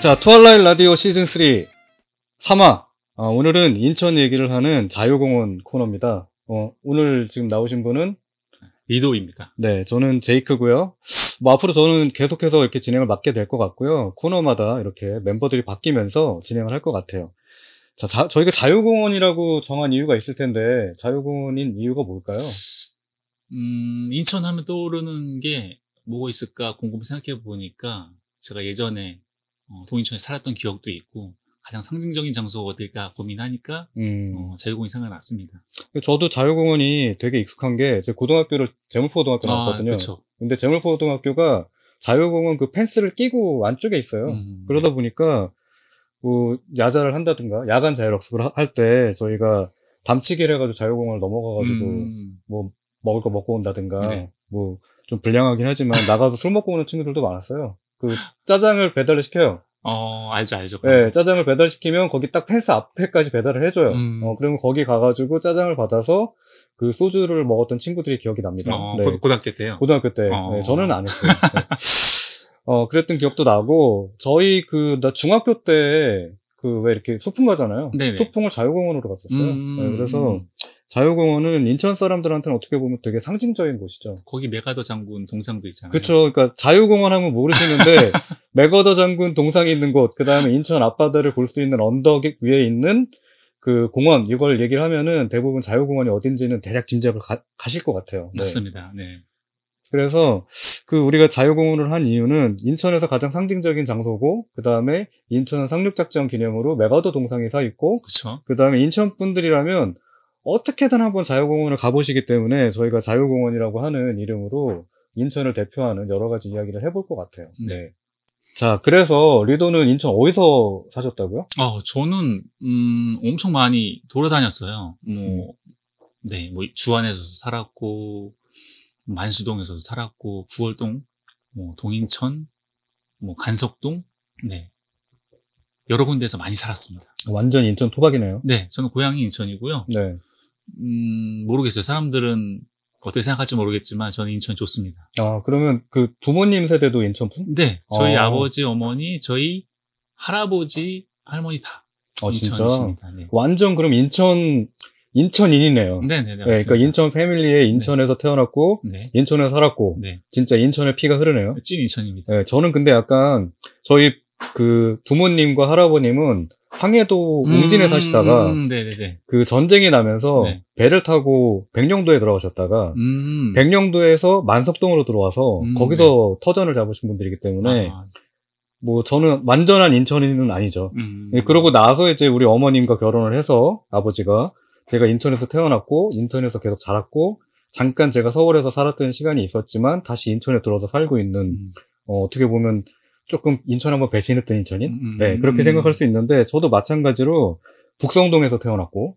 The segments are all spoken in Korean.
자, 트와일라이트 라디오 시즌 3 3화. 오늘은 인천 얘기를 하는 자유공원 코너입니다. 오늘 지금 나오신 분은 리도입니다. 네, 저는 제이크고요. 뭐 앞으로 저는 계속해서 이렇게 진행을 맡게 될 것 같고요. 코너마다 이렇게 멤버들이 바뀌면서 진행을 할 것 같아요. 자, 저희가 자유공원이라고 정한 이유가 있을 텐데 자유공원인 이유가 뭘까요? 인천 하면 떠오르는 게 뭐가 있을까 궁금해 생각해 보니까 제가 예전에 동인천에 살았던 기억도 있고 가장 상징적인 장소가 어딜까 고민하니까 자유공원이 생각났습니다. 저도 자유공원이 되게 익숙한 게 제 고등학교를 제물포고등학교 나왔거든요. 그렇죠. 근데 제물포고등학교가 자유공원 그 펜스를 끼고 안쪽에 있어요. 그러다 보니까 뭐 야자를 한다든가 야간 자율학습을 할 때 저희가 담치기를 해가지고 자유공원을 넘어가가지고 뭐 먹을 거 먹고 온다든가 네. 뭐 좀 불량하긴 하지만 나가서 술 먹고 오는 친구들도 많았어요. 그 짜장을 배달을 시켜요. 알죠. 네, 짜장을 배달시키면 거기 딱 펜스 앞에까지 배달을 해줘요. 그러면 거기 가가지고 짜장을 받아서 그 소주를 먹었던 친구들이 기억이 납니다. 네. 고등학교 때요? 고등학교 때. 네, 저는 안 했어요. 네. 그랬던 기억도 나고, 저희 나 중학교 때 왜 이렇게 소풍 가잖아요. 네네. 소풍을 자유공원으로 갔었어요. 네, 그래서 자유공원은 인천 사람들한테는 어떻게 보면 되게 상징적인 곳이죠. 거기 메가더 장군 동상도 있잖아요. 그렇죠. 그러니까 자유공원 하면 모르시는데 메가더 장군 동상이 있는 곳, 그다음에 인천 앞바다를 볼 수 있는 언덕 위에 있는 그 공원, 이걸 얘기를 하면은 대부분 자유공원이 어딘지는 대략 짐작을 가실 것 같아요. 네. 맞습니다. 네. 그래서 우리가 자유공원을 한 이유는 인천에서 가장 상징적인 장소고, 그다음에 인천 상륙작전 기념으로 메가더 동상이 서 있고, 그렇죠. 그다음에 인천 분들이라면 어떻게든 한번 자유공원을 가보시기 때문에 저희가 자유공원이라고 하는 이름으로 인천을 대표하는 여러 가지 이야기를 해볼 것 같아요. 네. 자, 그래서 리도는 인천 어디서 사셨다고요? 저는 엄청 많이 돌아다녔어요. 뭐 주안에서도 살았고, 만수동에서도 살았고, 구월동, 동인천, 간석동, 네. 여러 군데에서 많이 살았습니다. 완전 인천 토박이네요. 네, 저는 고향이 인천이고요. 네. 모르겠어요. 사람들은 어떻게 생각할지 모르겠지만 저는 인천 좋습니다. 그러면 그 부모님 세대도 인천 분? 네, 저희 아버지, 어머니, 저희 할아버지, 할머니 다 인천이십니다. 네. 완전 그럼 인천인이네요. 네네네. 네, 그러니까 인천 패밀리에 인천에서 태어났고, 네. 인천에서 살았고, 네. 진짜 인천의 피가 흐르네요. 찐 인천입니다. 네, 저는 근데 약간 저희 그 부모님과 할아버님은 황해도 웅진에 사시다가 네네네. 그 전쟁이 나면서 네. 배를 타고 백령도에 들어가셨다가 백령도에서 만석동으로 들어와서 거기서 터전을 잡으신 분들이기 때문에 뭐 저는 완전한 인천인은 아니죠. 그러고 나서 이제 우리 어머님과 결혼을 해서 아버지가 제가 인천에서 태어났고 인천에서 계속 자랐고 잠깐 제가 서울에서 살았던 시간이 있었지만 다시 인천에 들어와서 살고 있는 어떻게 보면 조금 인천 한번 배신했던 인천인? 네, 그렇게 생각할 수 있는데, 저도 마찬가지로 북성동에서 태어났고,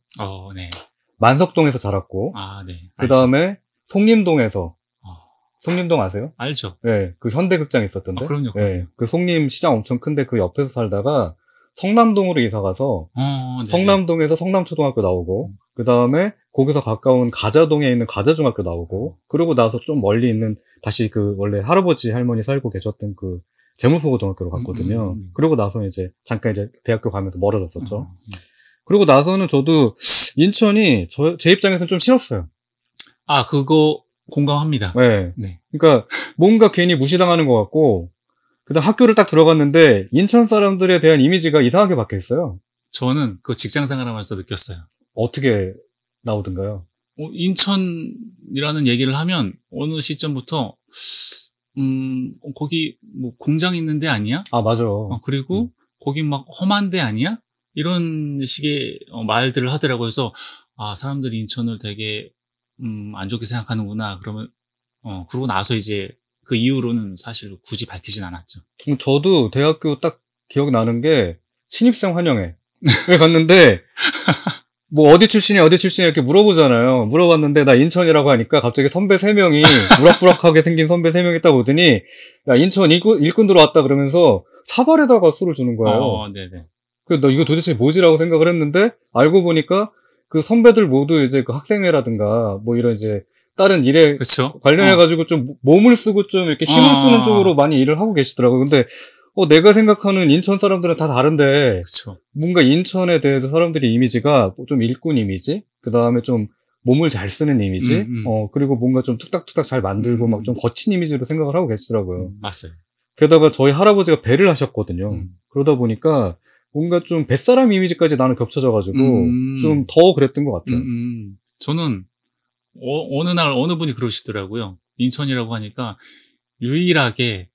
네. 만석동에서 자랐고, 네. 그 다음에 송림동에서, 송림동 아세요? 알죠. 네, 그 현대극장 있었던데. 그럼요. 네, 그 송림 시장 엄청 큰데 그 옆에서 살다가 성남동으로 이사 가서, 성남동에서 성남초등학교 나오고, 그 다음에 거기서 가까운 가자동에 있는 가자중학교 나오고, 그러고 나서 좀 멀리 있는, 다시 원래 할아버지 할머니 살고 계셨던 제물포고등학교로 갔거든요. 그러고 나서 이제 잠깐 이제 대학교 가면서 멀어졌었죠. 그러고 나서는 저도 인천이 제 입장에서는 좀 싫었어요. 그거 공감합니다. 네. 네. 그러니까 뭔가 괜히 무시당하는 것 같고, 그다음 학교를 딱 들어갔는데 인천 사람들에 대한 이미지가 이상하게 바뀌어 있어요. 저는 그 직장 생활하면서 느꼈어요. 어떻게 나오던가요? 인천이라는 얘기를 하면 어느 시점부터 거기 뭐 공장 있는 데 아니야? 맞아. 그리고 거기 막 험한 데 아니야? 이런 식의 말들을 하더라고요. 그래서 사람들이 인천을 되게 안 좋게 생각하는구나. 그러면 그러고 나서 이제 그 이후로는 사실 굳이 밝히진 않았죠. 저도 대학교 딱 기억나는 게 신입생 환영회 갔는데 뭐 어디 출신이야 이렇게 물어보잖아요. 물어봤는데 나 인천이라고 하니까 갑자기 선배 3명이 우락부락하게 생긴 선배 3명 있다고 보더니 야 인천 일꾼 들어왔다 그러면서 사발에다가 술을 주는 거예요. 네네. 그래서 나 이거 도대체 뭐지라고 생각을 했는데 알고 보니까 그 선배들 모두 이제 그 학생회라든가 뭐 이런 이제 다른 일에 그쵸? 관련해가지고 좀 몸을 쓰고 좀 이렇게 힘을 쓰는 쪽으로 많이 일을 하고 계시더라고요. 근데 내가 생각하는 인천 사람들은 다 다른데, 그쵸. 뭔가 인천에 대해서 사람들이 이미지가 좀 일꾼 이미지, 그 다음에 좀 몸을 잘 쓰는 이미지, 그리고 뭔가 좀 뚝딱뚝딱 잘 만들고 막 좀 거친 이미지로 생각을 하고 계시더라고요. 맞아요. 게다가 저희 할아버지가 배를 하셨거든요. 그러다 보니까 뭔가 좀 뱃사람 이미지까지 나는 겹쳐져가지고 좀 더 그랬던 것 같아요. 저는 어느 날 어느 분이 그러시더라고요. 인천이라고 하니까 유일하게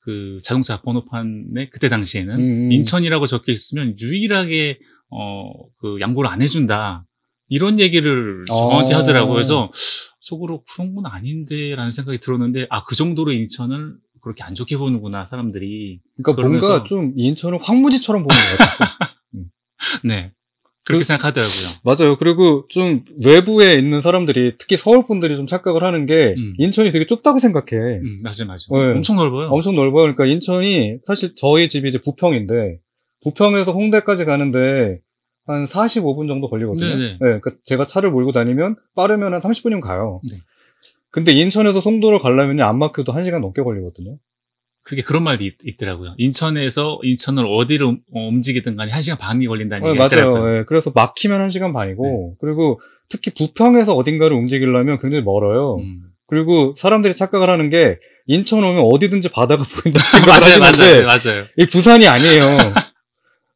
그 자동차 번호판에 그때 당시에는 인천이라고 적혀 있으면 유일하게 그 양보를 안 해준다. 이런 얘기를 저한테 하더라고요. 그래서 속으로 그런 건 아닌데라는 생각이 들었는데, 그 정도로 인천을 그렇게 안 좋게 보는구나, 사람들이. 그러니까 그러면서 뭔가 좀 인천을 황무지처럼 보는 것 같았어요. 네. 그렇게 생각하더라고요. 맞아요. 그리고 좀 외부에 있는 사람들이, 특히 서울 분들이 좀 착각을 하는 게, 인천이 되게 좁다고 생각해. 맞아요. 네. 엄청 넓어요. 엄청 넓어요. 그러니까 인천이, 사실 저희 집이 이제 부평인데, 부평에서 홍대까지 가는데, 한 45분 정도 걸리거든요. 네네. 네, 그러니까 제가 차를 몰고 다니면 빠르면 한 30분이면 가요. 네. 근데 인천에서 송도를 가려면 안 막혀도 1시간 넘게 걸리거든요. 그게 그런 말도 있더라고요. 인천에서 인천을 어디로 움직이든 간에 1시간 반이 걸린다는 얘기가 맞아요. 있더라고요. 네, 그래서 막히면 1시간 반이고, 그리고 특히 부평에서 어딘가를 움직이려면 굉장히 멀어요. 그리고 사람들이 착각을 하는 게, 인천 오면 어디든지 바다가 보인다고 생각하시는데, 맞아요. 이 부산이 아니에요.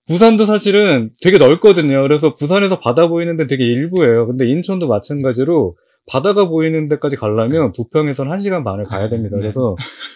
부산도 사실은 되게 넓거든요. 그래서 부산에서 바다 보이는 데 되게 일부예요. 근데 인천도 마찬가지로 바다가 보이는 데까지 가려면 부평에서는 1시간 반을 가야 됩니다. 그래서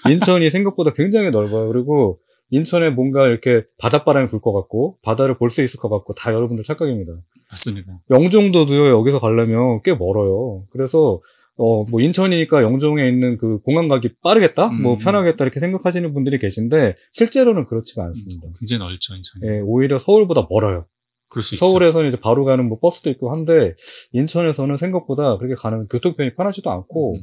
인천이 생각보다 굉장히 넓어요. 그리고 인천에 뭔가 이렇게 바닷바람이 불 것 같고 바다를 볼 수 있을 것 같고 다 여러분들 착각입니다. 맞습니다. 영종도도요, 여기서 가려면 꽤 멀어요. 그래서 뭐 인천이니까 영종에 있는 그 공항 가기 빠르겠다? 뭐 편하겠다 이렇게 생각하시는 분들이 계신데 실제로는 그렇지가 않습니다. 굉장히 넓죠, 인천이. 예, 오히려 서울보다 멀어요. 그럴 수 있죠. 서울에서는 이제 바로 가는 뭐 버스도 있고 한데 인천에서는 생각보다 그렇게 가는 교통편이 편하지도 않고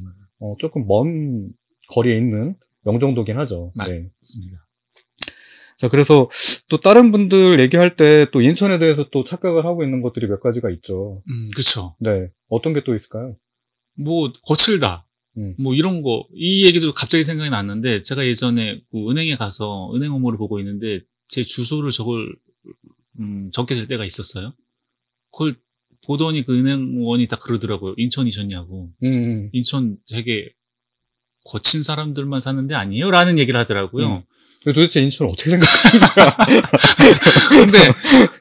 조금 먼 거리에 있는 영종도긴 하죠. 네. 맞습니다. 자, 그래서 또 다른 분들 얘기할 때 또 인천에 대해서 또 착각을 하고 있는 것들이 몇 가지가 있죠. 그렇죠. 네. 어떤 게 또 있을까요? 뭐 거칠다. 뭐 이런 거. 이 얘기도 갑자기 생각이 났는데 제가 예전에 그 은행에 가서 은행 업무를 보고 있는데 제 주소를 적게 될 때가 있었어요. 그걸 보더니 그 은행원이 다 그러더라고요. 인천이셨냐고. 인천 되게 거친 사람들만 사는데 아니에요? 라는 얘기를 하더라고요. 도대체 인천을 어떻게 생각하는 거야? 근데,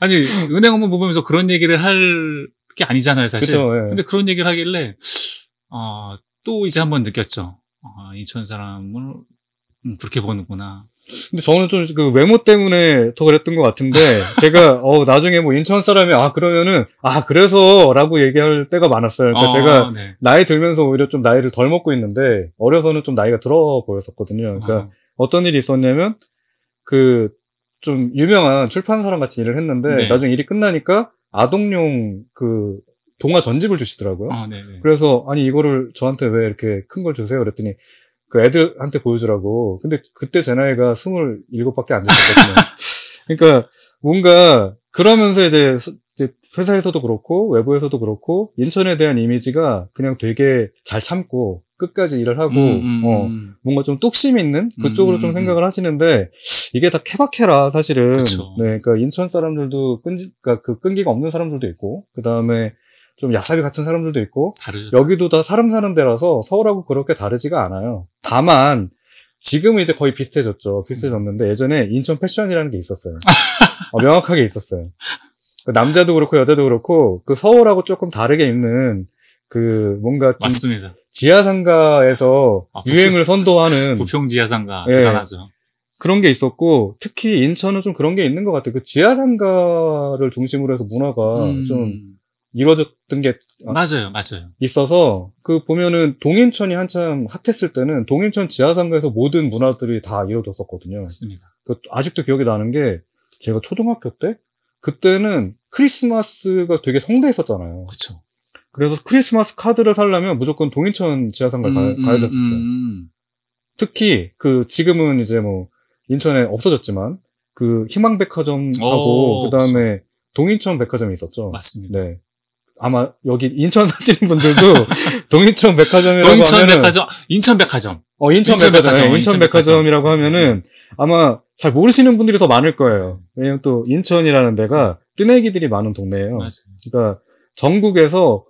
아니, 은행 업무 보면서 그런 얘기를 할 게 아니잖아요, 사실. 그쵸, 예. 근데 그런 얘기를 하길래, 또 이제 한번 느꼈죠. 인천 사람을 그렇게 보는구나. 근데 저는 좀 그 외모 때문에 더 그랬던 것 같은데, 제가, 나중에 뭐 인천 사람이, 그러면은, 그래서, 라고 얘기할 때가 많았어요. 그러니까 제가 네. 나이 들면서 오히려 좀 나이를 덜 먹고 있는데, 어려서는 좀 나이가 들어 보였었거든요. 그러니까 어떤 일이 있었냐면, 좀 유명한 출판사랑 같이 일을 했는데, 네. 나중에 일이 끝나니까 아동용 동화 전집을 주시더라고요. 네네. 그래서, 아니, 이거를 저한테 왜 이렇게 큰 걸 주세요? 그랬더니, 그 애들한테 보여주라고. 근데 그때 제 나이가 27밖에 안 됐거든요. 그러니까 뭔가 그러면서 이제 회사에서도 그렇고 외부에서도 그렇고 인천에 대한 이미지가 그냥 되게 잘 참고 끝까지 일을 하고 뭔가 좀 뚝심 있는 그쪽으로 좀 생각을 하시는데 이게 다 케바케라 사실은. 그쵸. 네, 그러니까 인천 사람들도 그 끈기가 없는 사람들도 있고 그다음에 좀 야사비 같은 사람들도 있고 다르죠. 여기도 다 사람 사는 데라서 서울하고 그렇게 다르지가 않아요. 다만 지금은 이제 거의 비슷해졌는데 예전에 인천 패션이라는 게 있었어요. 명확하게 있었어요. 남자도 그렇고 여자도 그렇고 그 서울하고 조금 다르게 입는 그 뭔가 좀 맞습니다. 지하상가에서 유행을 선도하는 부평 지하상가 예, 대단하죠. 그런 게 있었고 특히 인천은 좀 그런 게 있는 것 같아요. 그 지하상가를 중심으로 해서 문화가 좀 이루어졌던 게 맞아요. 있어서 그 보면은 동인천이 한참 핫했을 때는 동인천 지하상가에서 모든 문화들이 다 이루어졌었거든요. 맞습니다. 아직도 기억이 나는 게 제가 초등학교 때 그때는 크리스마스가 되게 성대했었잖아요. 그렇죠. 그래서 크리스마스 카드를 사려면 무조건 동인천 지하상가에 가야 됐었어요. 특히 지금은 이제 뭐 인천에 없어졌지만 그 희망백화점하고 그다음에 동인천 백화점이 있었죠. 맞습니다. 네. 아마 여기 인천 사시는 분들도 동인천 백화점이라고 하면은 인천 백화점. 인천 백화점이라고 하면은 아마 잘 모르시는 분들이 더 많을 거예요. 왜냐면 또 인천이라는 데가 뜨내기들이 많은 동네예요. 맞아요. 그러니까 전국에서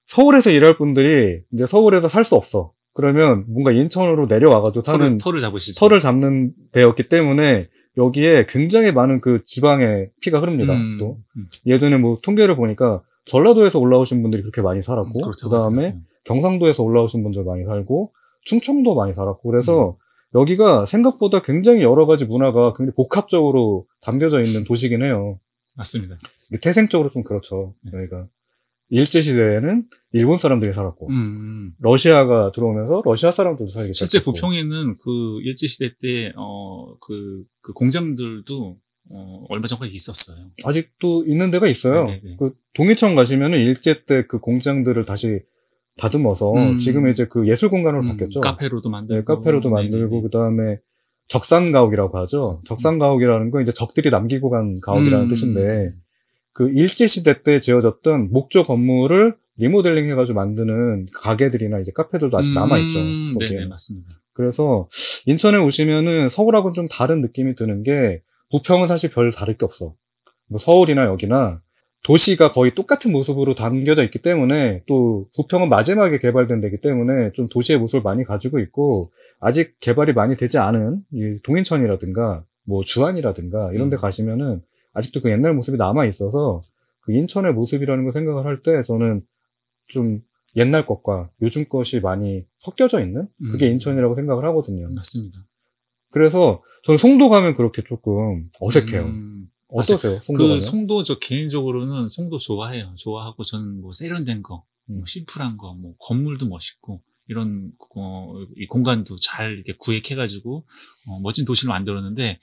서울에서 일할 분들이 이제 서울에서 살 수 없어. 그러면 뭔가 인천으로 내려와가지고 사는 터를 잡으시죠. 터를 잡는 데였기 때문에 여기에 굉장히 많은 그 지방의 피가 흐릅니다. 또 예전에 뭐 통계를 보니까 전라도에서 올라오신 분들이 그렇게 많이 살았고, 그 다음에 경상도에서 올라오신 분들 많이 살고, 충청도 많이 살았고, 그래서 여기가 생각보다 굉장히 여러 가지 문화가 굉장히 복합적으로 담겨져 있는 도시긴 해요. 맞습니다. 태생적으로 좀 그렇죠. 여기가. 일제시대에는 일본 사람들이 살았고, 러시아가 들어오면서 러시아 사람들도 살기 시작했고. 실제 부평에는 그 일제시대 때, 그 공장들도, 얼마 전까지 있었어요. 아직도 있는 데가 있어요. 네네네. 그 동이천 가시면은 일제 때 그 공장들을 다시 다듬어서 지금 이제 그 예술 공간으로 바뀌었죠. 카페로도 만들고. 네, 카페로도 만들고, 그 다음에 적산가옥이라고 하죠. 적산가옥이라는 건 이제 적들이 남기고 간 가옥이라는 뜻인데, 그 일제시대 때 지어졌던 목조 건물을 리모델링 해가지고 만드는 가게들이나 이제 카페들도 아직 남아있죠. 네, 맞습니다. 그래서 인천에 오시면은 서울하고는 좀 다른 느낌이 드는 게, 부평은 사실 별 다를 게 없어. 뭐 서울이나 여기나 도시가 거의 똑같은 모습으로 담겨져 있기 때문에, 또 부평은 마지막에 개발된 데이기 때문에 좀 도시의 모습을 많이 가지고 있고, 아직 개발이 많이 되지 않은 이 동인천이라든가 뭐 주안이라든가 이런 데 가시면은 아직도 그 옛날 모습이 남아 있어서, 그 인천의 모습이라는 걸 생각을 할 때 저는 좀 옛날 것과 요즘 것이 많이 섞여져 있는 그게 인천이라고 생각을 하거든요. 맞습니다. 그래서 저는 송도 가면 그렇게 조금 어색해요. 어떠세요? 송도 가면? 송도 저 개인적으로는 송도 좋아해요. 좋아하고 저는 뭐 세련된 거, 뭐 심플한 거, 뭐 건물도 멋있고 이런 이 공간도 잘 이렇게 구획해가지고 멋진 도시를 만들었는데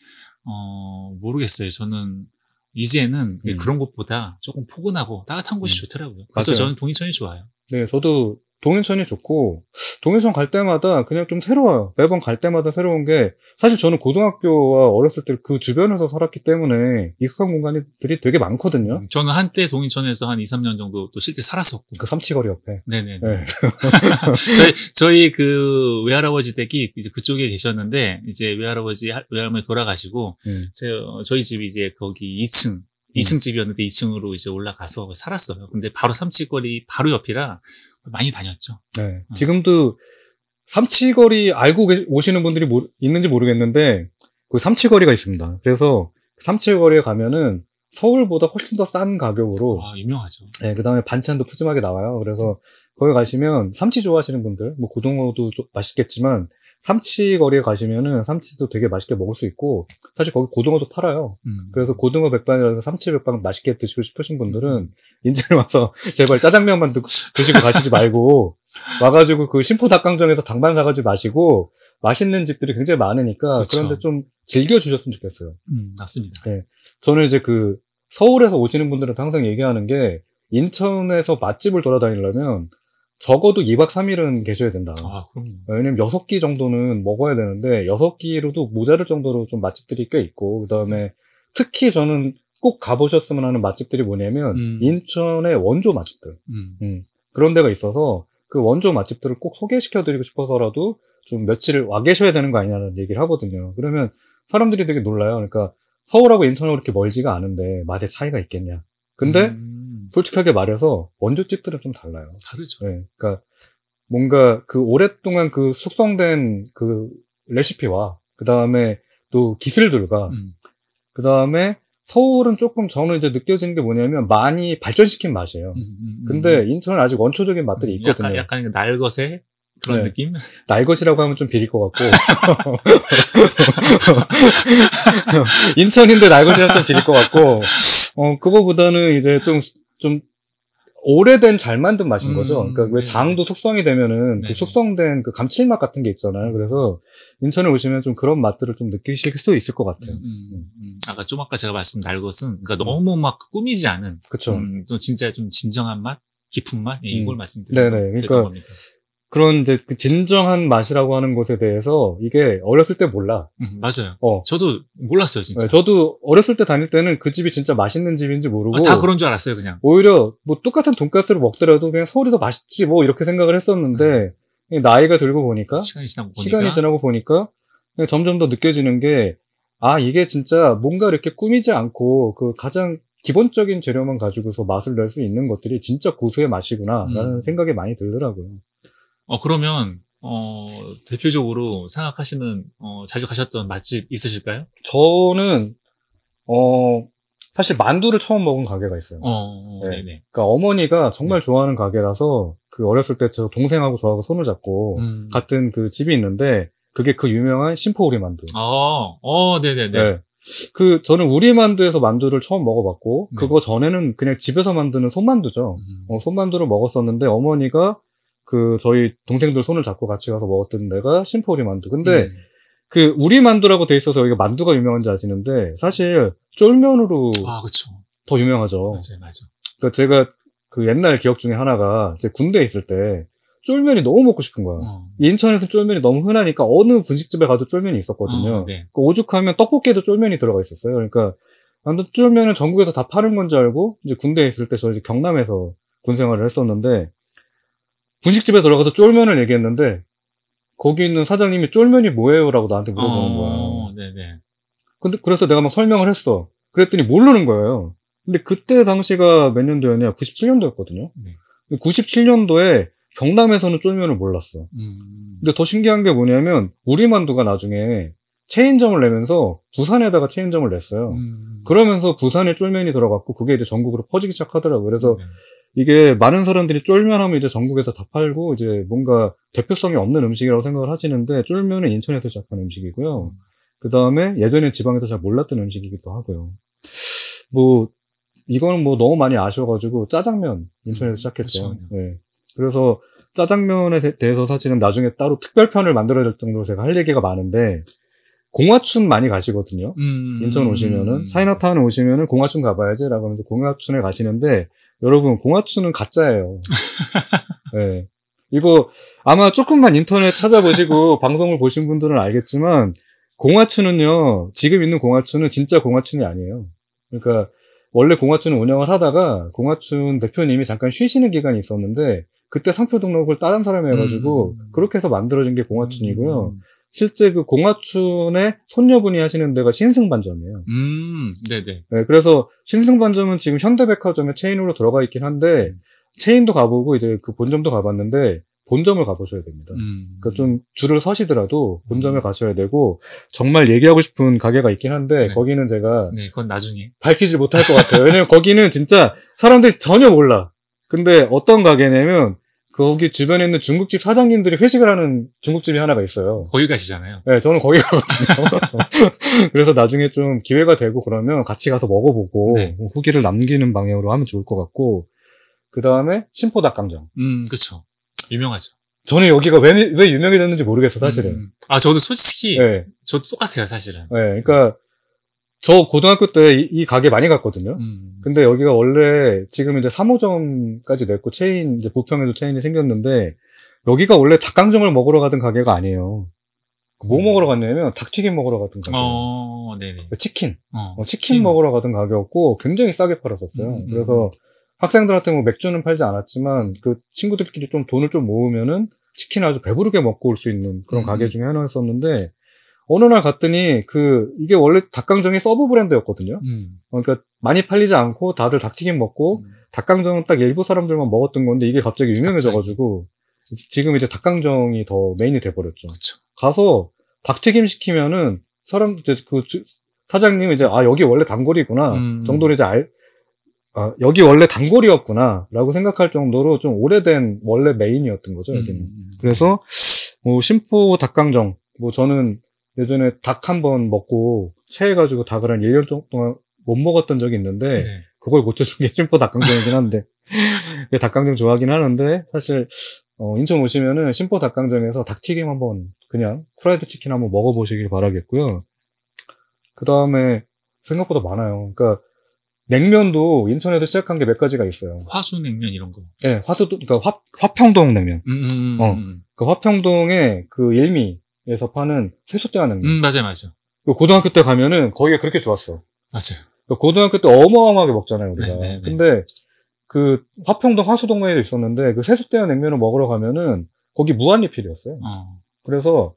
모르겠어요. 저는 이제는 그런 곳보다 조금 포근하고 따뜻한 곳이 좋더라고요. 그래서 맞아요. 저는 동인천이 좋아요. 네, 저도 동인천이 좋고, 동인천 갈 때마다 그냥 좀 새로워요. 매번 갈 때마다 새로운 게, 사실 저는 고등학교와 어렸을 때 그 주변에서 살았기 때문에 익숙한 공간들이 되게 많거든요. 저는 한때 동인천에서 한 2, 3년 정도 또 실제 살았었고. 그 삼치거리 옆에. 네네. 네. 저희 그 외할아버지 댁이 이제 그쪽에 계셨는데, 이제 외할머니 돌아가시고, 저희 집이 이제 거기 2층 집이었는데 2층으로 이제 올라가서 살았어요. 근데 바로 삼치거리 바로 옆이라 많이 다녔죠. 네. 지금도 삼치거리 알고 오시는 분들이 있는지 모르겠는데, 그 삼치거리가 있습니다. 그래서 삼치거리에 가면은 서울보다 훨씬 더 싼 가격으로. 유명하죠. 네, 그 다음에 반찬도 푸짐하게 나와요. 그래서 거기 가시면 삼치 좋아하시는 분들, 뭐 고등어도 맛있겠지만, 삼치거리에 가시면은 삼치도 되게 맛있게 먹을 수 있고, 사실 거기 고등어도 팔아요. 그래서 고등어 백반이라든가 삼치 백반 맛있게 드시고 싶으신 분들은 인천에 와서 제발 짜장면만 드시고 가시지 말고, 와가지고 그 신포 닭강정에서 닭만 사가지고 마시고, 맛있는 집들이 굉장히 많으니까, 그렇죠. 그런데 좀 즐겨주셨으면 좋겠어요. 맞습니다. 네. 저는 이제 그 서울에서 오시는 분들한테 항상 얘기하는 게, 인천에서 맛집을 돌아다니려면 적어도 2박 3일은 계셔야 된다. 그럼요. 왜냐면 6끼 정도는 먹어야 되는데 6끼로도 모자랄 정도로 좀 맛집들이 꽤 있고, 그 다음에 특히 저는 꼭 가보셨으면 하는 맛집들이 뭐냐면 인천의 원조 맛집들. 그런 데가 있어서 그 원조 맛집들을 꼭 소개시켜드리고 싶어서라도 좀 며칠을 와 계셔야 되는 거 아니냐는 얘기를 하거든요. 그러면 사람들이 되게 놀라요. 그러니까 서울하고 인천하고 그렇게 멀지가 않은데 맛의 차이가 있겠냐. 근데 솔직하게 말해서 원조집들은 좀 달라요. 다르죠. 네, 그러니까 뭔가 그 오랫동안 그 숙성된 그 레시피와 그 다음에 또 기술들과 그 다음에 서울은 조금 저는 이제 느껴지는 게 뭐냐면 많이 발전시킨 맛이에요. 근데 인천은 아직 원초적인 맛들이 있거든요. 약간 날것의 그런 느낌? 날것이라고 하면 좀 비릴 것 같고. 인천인데 날것이라면 좀 비릴 것 같고. 그거보다는 이제 좀 오래된 잘 만든 맛인 거죠. 그러니까 왜 장도 숙성이 되면은 그 숙성된 그 감칠맛 같은 게 있잖아요. 그래서 인천에 오시면 좀 그런 맛들을 좀 느끼실 수 있을 것 같아요. 아까 제가 말씀 날것은 그러니까 너무 막 꾸미지 않은. 그쵸. 좀 진짜 좀 진정한 맛, 깊은 맛 이걸 말씀드리는 네네. 그러니까 그런 이제 그 진정한 맛이라고 하는 것에 대해서 이게 어렸을 때 몰라. 맞아요. 저도 몰랐어요, 진짜. 네, 저도 어렸을 때 다닐 때는 그 집이 진짜 맛있는 집인지 모르고. 다 그런 줄 알았어요, 그냥. 오히려 뭐 똑같은 돈가스를 먹더라도 그냥 서울이 더 맛있지 뭐 이렇게 생각을 했었는데 나이가 들고 보니까. 시간이 지나고 보니까 그냥 점점 더 느껴지는 게 이게 진짜 뭔가 이렇게 꾸미지 않고 그 가장 기본적인 재료만 가지고서 맛을 낼 수 있는 것들이 진짜 고수의 맛이구나라는 생각이 많이 들더라고요. 그러면 대표적으로 생각하시는 자주 가셨던 맛집 있으실까요? 저는 사실 만두를 처음 먹은 가게가 있어요. 네. 네네. 그러니까 어머니가 정말 좋아하는 가게라서 그 어렸을 때 저 동생하고 저하고 손을 잡고 갔던 그 집이 있는데 그게 그 유명한 심포우리 만두. 네네네. 네. 저는 우리 만두에서 만두를 처음 먹어봤고, 그거 전에는 그냥 집에서 만드는 손만두죠. 손만두를 먹었었는데, 어머니가 저희 동생들 손을 잡고 같이 가서 먹었던 데가 심포우리 만두. 근데, 우리 만두라고 돼 있어서 여기가 만두가 유명한지 아시는데, 사실, 쫄면으로. 그쵸. 더 유명하죠. 맞아요. 그러니까 제가 옛날 기억 중에 하나가, 제 군대에 있을 때, 쫄면이 너무 먹고 싶은 거야. 인천에서 쫄면이 너무 흔하니까 어느 분식집에 가도 쫄면이 있었거든요. 네. 오죽하면 떡볶이에도 쫄면이 들어가 있었어요. 그러니까 쫄면은 전국에서 다 파는 건지 알고 이제 군대에 있을 때 저 이제 경남에서 군 생활을 했었는데 분식집에 들어가서 쫄면을 얘기했는데 거기 있는 사장님이 쫄면이 뭐예요라고 나한테 물어보는 거야. 네네. 그래서 내가 막 설명을 했어. 그랬더니 모르는 거예요. 근데 그때 당시가 몇 년도였냐? 97년도였거든요. 97년도에 경남에서는 쫄면을 몰랐어. 근데 더 신기한 게 뭐냐면 우리 만두가 나중에 체인점을 내면서 부산에다가 체인점을 냈어요. 그러면서 부산에 쫄면이 들어갔고 그게 이제 전국으로 퍼지기 시작하더라고요. 그래서 이게 많은 사람들이 쫄면 하면 이제 전국에서 다 팔고 이제 뭔가 대표성이 없는 음식이라고 생각을 하시는데 쫄면은 인천에서 시작한 음식이고요. 그 다음에 예전에 지방에서 잘 몰랐던 음식이기도 하고요. 이거는 너무 많이 아쉬워가지고 짜장면 인천에서 시작했죠. 네. 그래서 짜장면에 대해서 사실은 나중에 따로 특별편을 만들어야 될 정도로 제가 할 얘기가 많은데 공화춘 많이 가시거든요. 인천 오시면은 차이나타운 오시면은 공화춘 가봐야지라고 하면서 공화춘에 가시는데 여러분 공화춘은 가짜예요. 네. 이거 아마 조금만 인터넷 찾아보시고 방송을 보신 분들은 알겠지만 공화춘은요 지금 있는 공화춘은 진짜 공화춘이 아니에요. 그러니까 원래 공화춘을 운영을 하다가 공화춘 대표님이 잠깐 쉬시는 기간이 있었는데 그때 상표 등록을 다른 사람이 해가지고 그렇게 해서 만들어진 게 공화춘이고요. 실제 그 공화춘의 손녀분이 하시는 데가 신승반점이에요. 네네. 네, 그래서 신승반점은 지금 현대백화점에 체인으로 들어가 있긴 한데 체인도 가보고 이제 그 본점도 가봤는데 본점을 가보셔야 됩니다. 그러니까 좀 줄을 서시더라도 본점에 가셔야 되고 정말 얘기하고 싶은 가게가 있긴 한데 거기는 제가 그건 나중에 밝히지 못할 것 같아요. 왜냐면 거기는 진짜 사람들이 전혀 몰라. 근데 어떤 가게냐면 거기 주변에 있는 중국집 사장님들이 회식을 하는 중국집이 하나가 있어요. 거기 가시잖아요. 네, 저는 거기 가거든요. 그래서 나중에 좀 기회가 되고 그러면 같이 가서 먹어보고 후기를 남기는 방향으로 하면 좋을 것 같고 그 다음에 신포닭강정. 그쵸. 유명하죠. 저는 여기가 왜 유명해졌는지 모르겠어, 사실은. 저도 솔직히 저도 똑같아요, 사실은. 네, 그러니까 저 고등학교 때 이 가게 많이 갔거든요. 근데 여기가 원래 지금 이제 3호점까지 냈고 체인, 이제 부평에도 체인이 생겼는데 여기가 원래 닭강정을 먹으러 가던 가게가 아니에요. 뭐 먹으러 갔냐면 닭튀김 먹으러 갔던 가게예요. 네네. 치킨. 치킨 먹으러 가던 가게였고 굉장히 싸게 팔았었어요. 그래서 학생들한테 맥주는 팔지 않았지만 그 친구들끼리 좀 돈을 좀 모으면은 치킨 아주 배부르게 먹고 올 수 있는 그런 가게 중에 하나였었는데 어느 날 갔더니 이게 원래 닭강정이 서브 브랜드였거든요. 그러니까 많이 팔리지 않고 다들 닭튀김 먹고 닭강정은 딱 일부 사람들만 먹었던 건데 이게 갑자기 유명해져가지고 지금 이제 닭강정이 더 메인이 돼버렸죠. 그쵸. 가서 닭튀김 시키면은 사장님 이제 여기 원래 단골이구나 정도로 이제 여기 원래 단골이었구나라고 생각할 정도로 좀 오래된 원래 메인이었던 거죠, 여기는. 그래서 신포 닭강정 저는 예전에 닭 한 번 먹고 체해가지고 닭을 한 1년 정도 동안 못 먹었던 적이 있는데 그걸 고쳐준 게 신포 닭강정이긴 한데 닭강정 좋아하긴 하는데 사실 인천 오시면은 신포 닭강정에서 닭튀김 한번 그냥 프라이드 치킨 한번 먹어보시길 바라겠고요. 그 다음에 생각보다 많아요. 그러니까 냉면도 인천에서 시작한 게 몇 가지가 있어요. 화수냉면 이런 거. 네, 그러니까 화평동 냉면. 그 화평동에 그 일미에서 파는 세숫대야 냉면. 맞아요. 고등학교 때 가면은 거기가 그렇게 좋았어. 맞아요. 고등학교 때 어마어마하게 먹잖아요, 우리가. 근데 그 화평동 하수동에도 있었는데 그 세숫대야 냉면을 먹으러 가면은 거기 무한리필이었어요. 그래서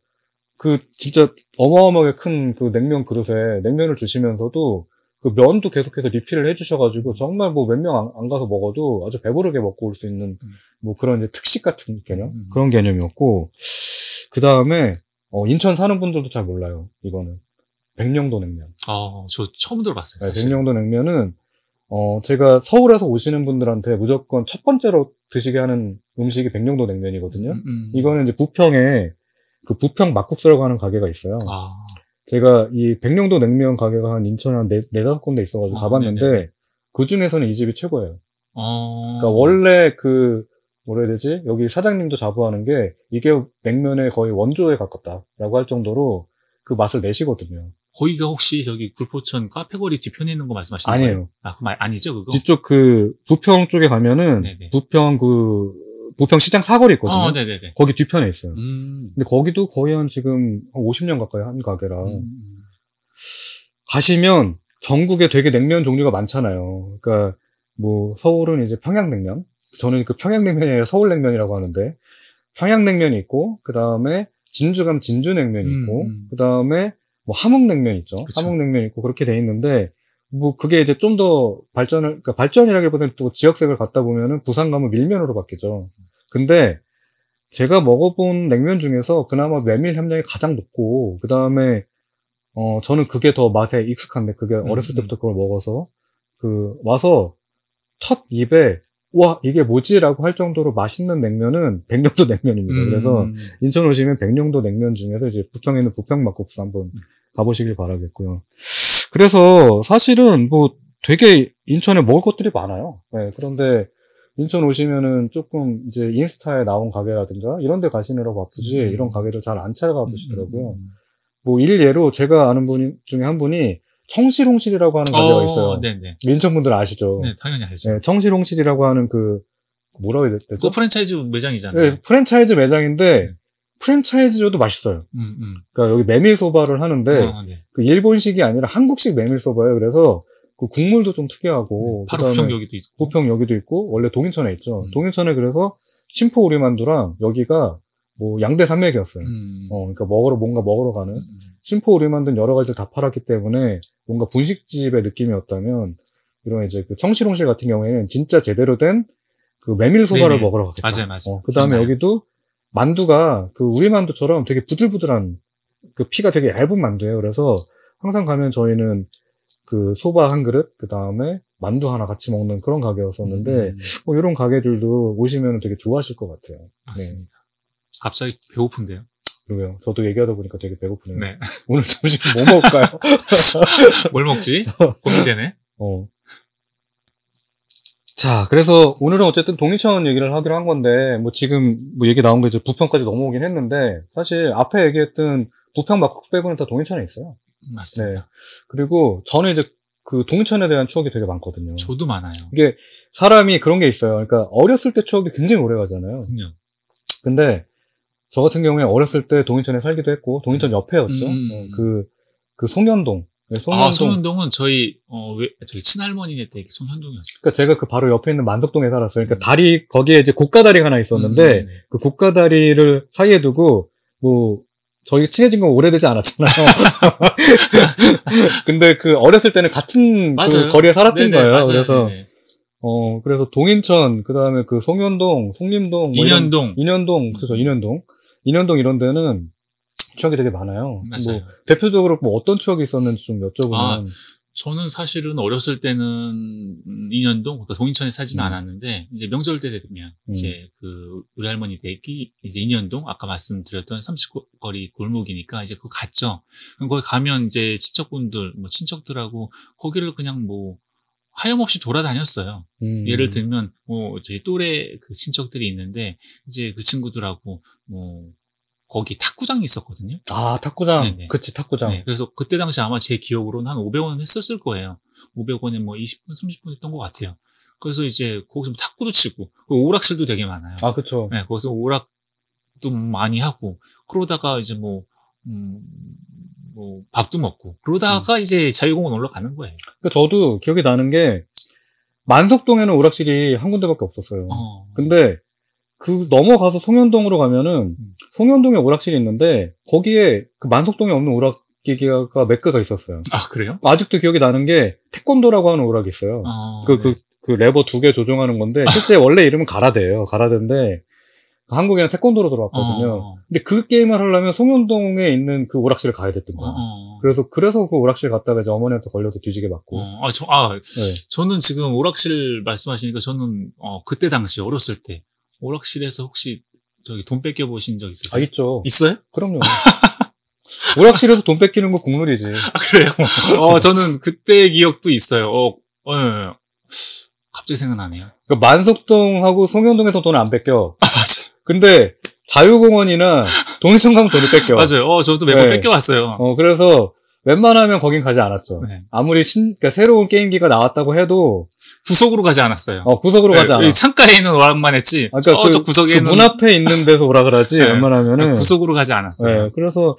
그 진짜 어마어마하게 큰 그 냉면 그릇에 냉면을 주시면서도 그 면도 계속해서 리필을 해주셔가지고 정말 뭐 몇 명 안 가서 먹어도 아주 배부르게 먹고 올 수 있는 뭐 그런 이제 특식 같은 개념? 그런 개념이었고, 그 다음에, 인천 사는 분들도 잘 몰라요, 이거는. 백령도 냉면. 저 처음 들어봤어요. 네, 백령도 냉면은, 제가 서울에서 오시는 분들한테 무조건 첫 번째로 드시게 하는 음식이 백령도 냉면이거든요. 이거는 이제 부평에, 그 부평 막국수라고 하는 가게가 있어요. 제가 이 백령도 냉면 가게가 한 인천에 한 4-5군데 있어가지고 가봤는데, 네네. 그 중에서는 이 집이 최고예요. 그러니까 원래 뭐라 해야 되지? 여기 사장님도 자부하는 게, 이게 냉면의 거의 원조에 가깝다라고 할 정도로 그 맛을 내시거든요. 거기가 혹시 저기 굴포천 카페거리 뒤편에 있는 거 말씀하시는 아니에요. 거예요? 그럼 아니죠, 그거? 뒤쪽 부평 쪽에 가면은, 네네. 부평 시장 사거리 있거든요. 네네네. 거기 뒤편에 있어요. 근데 거기도 거의 지금 50년 가까이 한 가게라. 가시면 전국에 되게 냉면 종류가 많잖아요. 그러니까 뭐 서울은 이제 평양냉면. 저는 그 평양냉면이 아니라 서울냉면이라고 하는데, 평양냉면이 있고, 그 다음에 진주감 진주냉면이 있고, 그 다음에 뭐 함흥냉면 있죠. 그쵸. 함흥냉면 있고 그렇게 돼 있는데, 뭐 그게 이제 좀 더 그러니까 발전이라기보다는 또 지역색을 갖다 보면은 부산 가면 밀면으로 바뀌죠. 근데 제가 먹어본 냉면 중에서 그나마 메밀 함량이 가장 높고, 그 다음에 저는 그게 더 맛에 익숙한데, 그게 어렸을 때부터 그걸 먹어서 와서 첫 입에 와 이게 뭐지라고 할 정도로 맛있는 냉면은 백령도 냉면입니다. 그래서 인천 오시면 백령도 냉면 중에서 이제 부평에 있는 부평 막국수 한번 가보시길 바라겠고요. 그래서 사실은 뭐 되게 인천에 먹을 것들이 많아요. 네, 그런데 인천 오시면은 조금 이제 인스타에 나온 가게라든가 이런 데 가시느라고 바쁘지 이런 가게를 잘 안 찾아가 보시더라고요. 뭐 일예로 제가 아는 분 중에 한 분이 청실홍실이라고 하는 가게가 있어요. 네네. 인천 분들 아시죠? 네, 당연히 알죠. 네, 청실홍실이라고 하는 뭐라고 해야 되죠? 그 프랜차이즈 매장이잖아요. 네, 프랜차이즈 매장인데, 프랜차이즈여도 맛있어요. 그러니까 여기 메밀소바를 하는데, 네. 그 일본식이 아니라 한국식 메밀소바예요. 그래서 그 국물도 좀 특이하고, 바로 부평 여기도 있고. 부평 여기도 있고, 원래 동인천에 있죠. 동인천에 그래서 신포 오리만두랑 여기가 뭐 양대 산맥이었어요. 그러니까 뭔가 먹으러 가는. 신포 오리만두는 여러 가지를 다 팔았기 때문에 뭔가 분식집의 느낌이었다면, 이런 이제 그 청실홍실 같은 경우에는 진짜 제대로 된 그 메밀소바를 먹으러 가겠다. 맞아요. 그 다음에 여기도 만두가 그 우리 만두처럼 되게 부들부들한 그 피가 되게 얇은 만두예요. 그래서 항상 가면 저희는 그 소바 한 그릇, 그 다음에 만두 하나 같이 먹는 그런 가게였었는데, 뭐 이런 가게들도 오시면 되게 좋아하실 것 같아요. 맞습니다. 네. 갑자기 배고픈데요? 그러게요. 저도 얘기하다 보니까 되게 배고프네요. 네. 오늘 점심 뭐 먹을까요? 뭘 먹지? 고민되네. 자, 그래서 오늘은 어쨌든 동인천 얘기를 하기로 한 건데, 뭐 지금 뭐 얘기 나온 게 이제 부평까지 넘어오긴 했는데, 사실 앞에 얘기했던 부평 막국 빼고는 다 동인천에 있어요. 맞습니다. 네. 그리고 저는 이제 그 동인천에 대한 추억이 되게 많거든요. 저도 많아요. 이게 사람이 그런 게 있어요. 그러니까 어렸을 때 추억이 굉장히 오래 가잖아요. 근데 저 같은 경우에 어렸을 때 동인천에 살기도 했고, 동인천 옆에였죠. 그 송현동. 네, 송현동은 저희 친할머니네 때 송현동이었어요. 그러니까 제가 그 바로 옆에 있는 만덕동에 살았어요. 그러니까 다리, 거기에 이제 고가다리가 하나 있었는데, 그 고가다리를 사이에 두고, 뭐, 저희 친해진 건 오래되지 않았잖아요. 근데 그 어렸을 때는 같은 그 거리에 살았던 거예요. 맞아요. 그래서, 그래서 동인천, 그 다음에 그 송현동, 송림동, 인현동, 그렇죠, 인현동 이런 데는 추억이 되게 많아요. 맞아요. 뭐 대표적으로 뭐 어떤 추억이 있었는지 좀 여쭤보면. 저는 사실은 어렸을 때는 인현동, 그러니까 동인천에 살지는 않았는데, 이제 명절 때 되면, 이제 우리 할머니 댁이 이제 인현동, 아까 말씀드렸던 30거리 골목이니까 이제 그거 갔죠. 그럼 거기 가면 이제 친척들하고 거기를 그냥 뭐, 하염없이 돌아다녔어요. 예를 들면, 저희 또래 그 친척들이 있는데, 이제 그 친구들하고 거기 탁구장이 있었거든요. 탁구장. 네네. 그치, 탁구장. 네, 그래서 그때 당시 아마 제 기억으로는 한 500원 했었을 거예요. 500원에 뭐 20분, 30분 했던 것 같아요. 그래서 이제 거기서 탁구도 치고, 오락실도 되게 많아요. 그쵸. 네, 거기서 오락도 많이 하고, 그러다가 이제 밥도 먹고, 그러다가 이제 자유공원 올라가는 거예요. 그러니까 저도 기억이 나는 게, 만석동에는 오락실이 한 군데밖에 없었어요. 근데, 그 넘어가서 송현동으로 가면은 송현동에 오락실이 있는데 거기에 그 만석동에 없는 오락기계가 몇 개가 있었어요. 아, 그래요? 아직도 기억이 나는 게 태권도라고 하는 오락이 있어요. 그 레버 2개 조종하는 건데 실제 원래 이름은 가라데예요. 가라데인데 한국에는 태권도로 들어왔거든요. 근데 그 게임을 하려면 송현동에 있는 그 오락실을 가야 됐던 거예요. 그래서 그 오락실 갔다가 이제 어머니한테 걸려서 뒤지게 맞고. 네. 저는 지금 오락실 말씀하시니까 저는, 그때 당시 어렸을 때, 오락실에서 혹시 저기 돈 뺏겨보신 적 있으세요? 아, 있죠. 있어요? 그럼요. 오락실에서 돈 뺏기는 거 국룰이지. 아, 그래요? 저는 그때 기억도 있어요. 예. 갑자기 생각나네요. 그러니까 만석동하고 송현동에서 돈을 안 뺏겨. 아, 맞아. 근데 자유공원이나 동인천 가면 돈을 뺏겨. 맞아요. 저도 매번 네. 뺏겨왔어요. 그래서 웬만하면 거긴 가지 않았죠. 네. 아무리 그러니까 새로운 게임기가 나왔다고 해도 구석으로 가지 않았어요. 구석으로 가지 않아. 창가에 있는 오락만 했지. 그러니까 저 구석에 있는 문 앞에 있는 데서 오락을 하지. 네. 웬만하면은 구석으로 가지 않았어요. 네. 그래서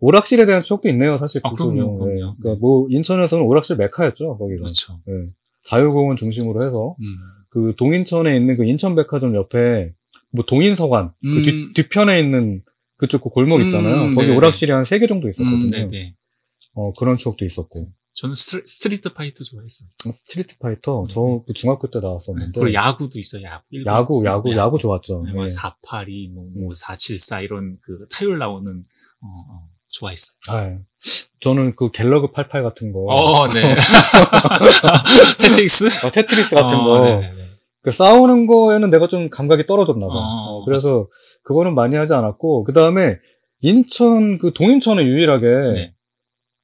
오락실에 대한 추억도 있네요, 사실. 그럼요. 네. 그러니까 뭐 인천에서는 오락실 메카였죠, 거기가. 그렇죠. 네. 자유공원 중심으로 해서 그 동인천에 있는 그 인천백화점 옆에 뭐 동인서관 그 뒤편에 있는 그쪽 그 골목 있잖아요. 거기 네네. 오락실이 한 3개 정도 있었거든요. 네네. 그런 추억도 있었고. 저는 스트리트 파이터 좋아했어요. 스트리트 파이터 저 그 중학교 때 나왔었는데. 그리고 야구도 있어요. 야구 좋았죠. 네. 뭐 482, 뭐 474 이런 그 타율 나오는 좋아했어요. 아, 저는 그 갤러그 88 같은 거. 네. 테트리스? 테트리스 같은 거. 네네네. 그 싸우는 거에는 내가 좀 감각이 떨어졌나 봐. 그래서 그거는 많이 하지 않았고, 그 다음에 동인천에 유일하게 네.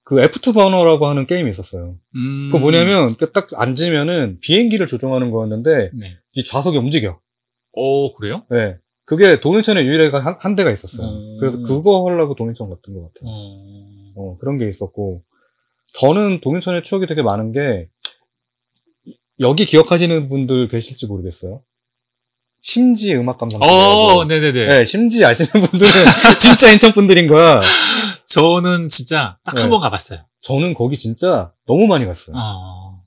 그 F2 버너라고 하는 게임이 있었어요. 그거 뭐냐면 딱 앉으면은 비행기를 조종하는 거였는데 네. 이 좌석이 움직여. 그래요? 네. 그게 동인천에 유일하게 한 대가 있었어요. 그래서 그거 하려고 동인천 갔던 것 같아요. 그런 게 있었고, 저는 동인천의 추억이 되게 많은 게, 여기 기억하시는 분들 계실지 모르겠어요. 심지 음악 감상실이라고. 네네네. 네, 심지 아시는 분들은 진짜 인천 분들인 거야. 저는 진짜 딱 한 번 가봤어요. 저는 거기 진짜 너무 많이 갔어요.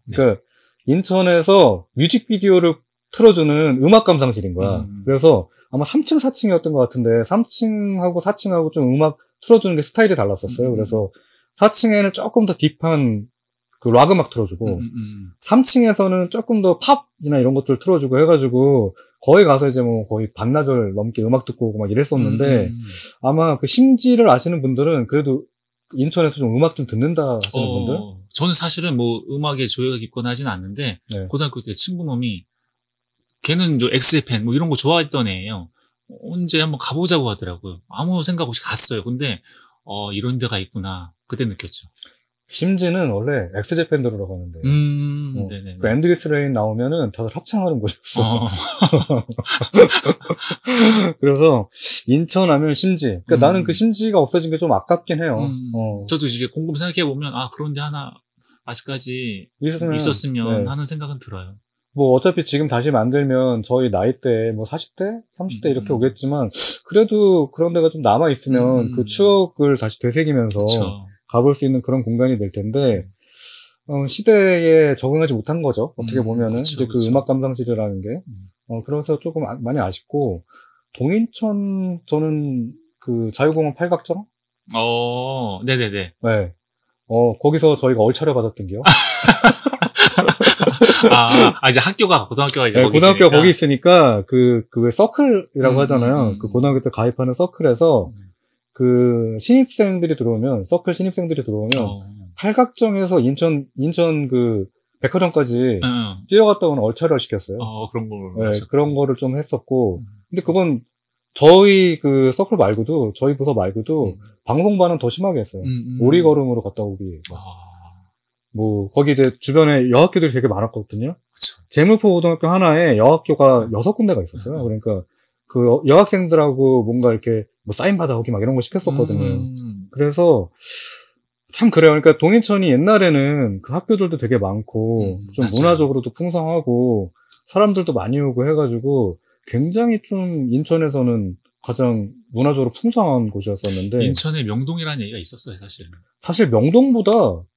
네. 그러니까 인천에서 뮤직비디오를 틀어주는 음악 감상실인 거야. 그래서 아마 3층, 4층이었던 것 같은데 3층하고 4층하고 좀 음악 틀어주는 게 스타일이 달랐었어요. 그래서 4층에는 조금 더 딥한 그 락 음악 틀어주고 3층에서는 조금 더 팝이나 이런 것들 틀어주고 해가지고 거기 가서 이제 뭐 거의 반나절 넘게 음악 듣고 오고 막 이랬었는데 아마 그 심지를 아시는 분들은 그래도 인천에서 좀 음악 좀 듣는다 하시는 분들? 저는 사실은 뭐 음악에 조예가 깊거나 하진 않는데 네. 고등학교 때 친구놈이 걔는 엑스제팬 뭐 이런 거 좋아했던 애예요. 언제 한번 가보자고 하더라고요. 아무 생각 없이 갔어요. 근데 이런 데가 있구나 그때 느꼈죠. 심지는 원래 엑스제팬들로 가는데 네네. 그 앤드리스 레인 나오면은 다들 합창하는 곳이었어. 그래서 인천 하면 심지. 그러니까 나는 그 심지가 없어진 게 좀 아깝긴 해요. 저도 이제 곰곰 생각해 보면 그런 데 하나 아직까지 있었으면 네. 하는 생각은 들어요. 뭐 어차피 지금 다시 만들면 저희 나이 때 뭐 40대, 30대 이렇게 오겠지만 그래도 그런 데가 좀 남아 있으면 그 추억을 다시 되새기면서. 그쵸. 가볼 수 있는 그런 공간이 될 텐데, 시대에 적응하지 못한 거죠. 어떻게 보면은. 그쵸. 그 음악 감상실이라는 게. 그래서 조금 많이 아쉽고, 동인천, 저는 그 자유공원 팔각정? 네네네. 네. 거기서 저희가 얼차려 받았던 게요. 이제 고등학교가 이제 네, 거기 고등학교가 있으니까. 거기 있으니까, 왜 서클이라고 하잖아요. 그 고등학교 때 가입하는 서클에서, 그 서클 신입생들이 들어오면 팔각정에서 인천 그 백화점까지 뛰어갔다 오는 얼차려를 시켰어요. 그런 걸. 네, 그런 거를 좀 했었고. 근데 그건 저희 그 서클 말고도 저희 부서 말고도 방송반은 더 심하게 했어요. 오리걸음으로 갔다 오기. 뭐 거기 이제 주변에 여학교들이 되게 많았거든요. 그쵸. 제물포 고등학교 하나에 여학교가 6군데가 있었어요. 그러니까 그 여학생들하고 뭔가 이렇게 뭐 사인 받아오기 막 이런 거 시켰었거든요. 그래서 참 그래요. 그러니까 동인천이 옛날에는 그 학교들도 되게 많고 좀 맞아요. 문화적으로도 풍성하고 사람들도 많이 오고 해가지고 굉장히 좀 인천에서는 가장 문화적으로 풍성한 곳이었었는데 인천에 명동이라는 얘기가 있었어요, 사실. 사실 명동보다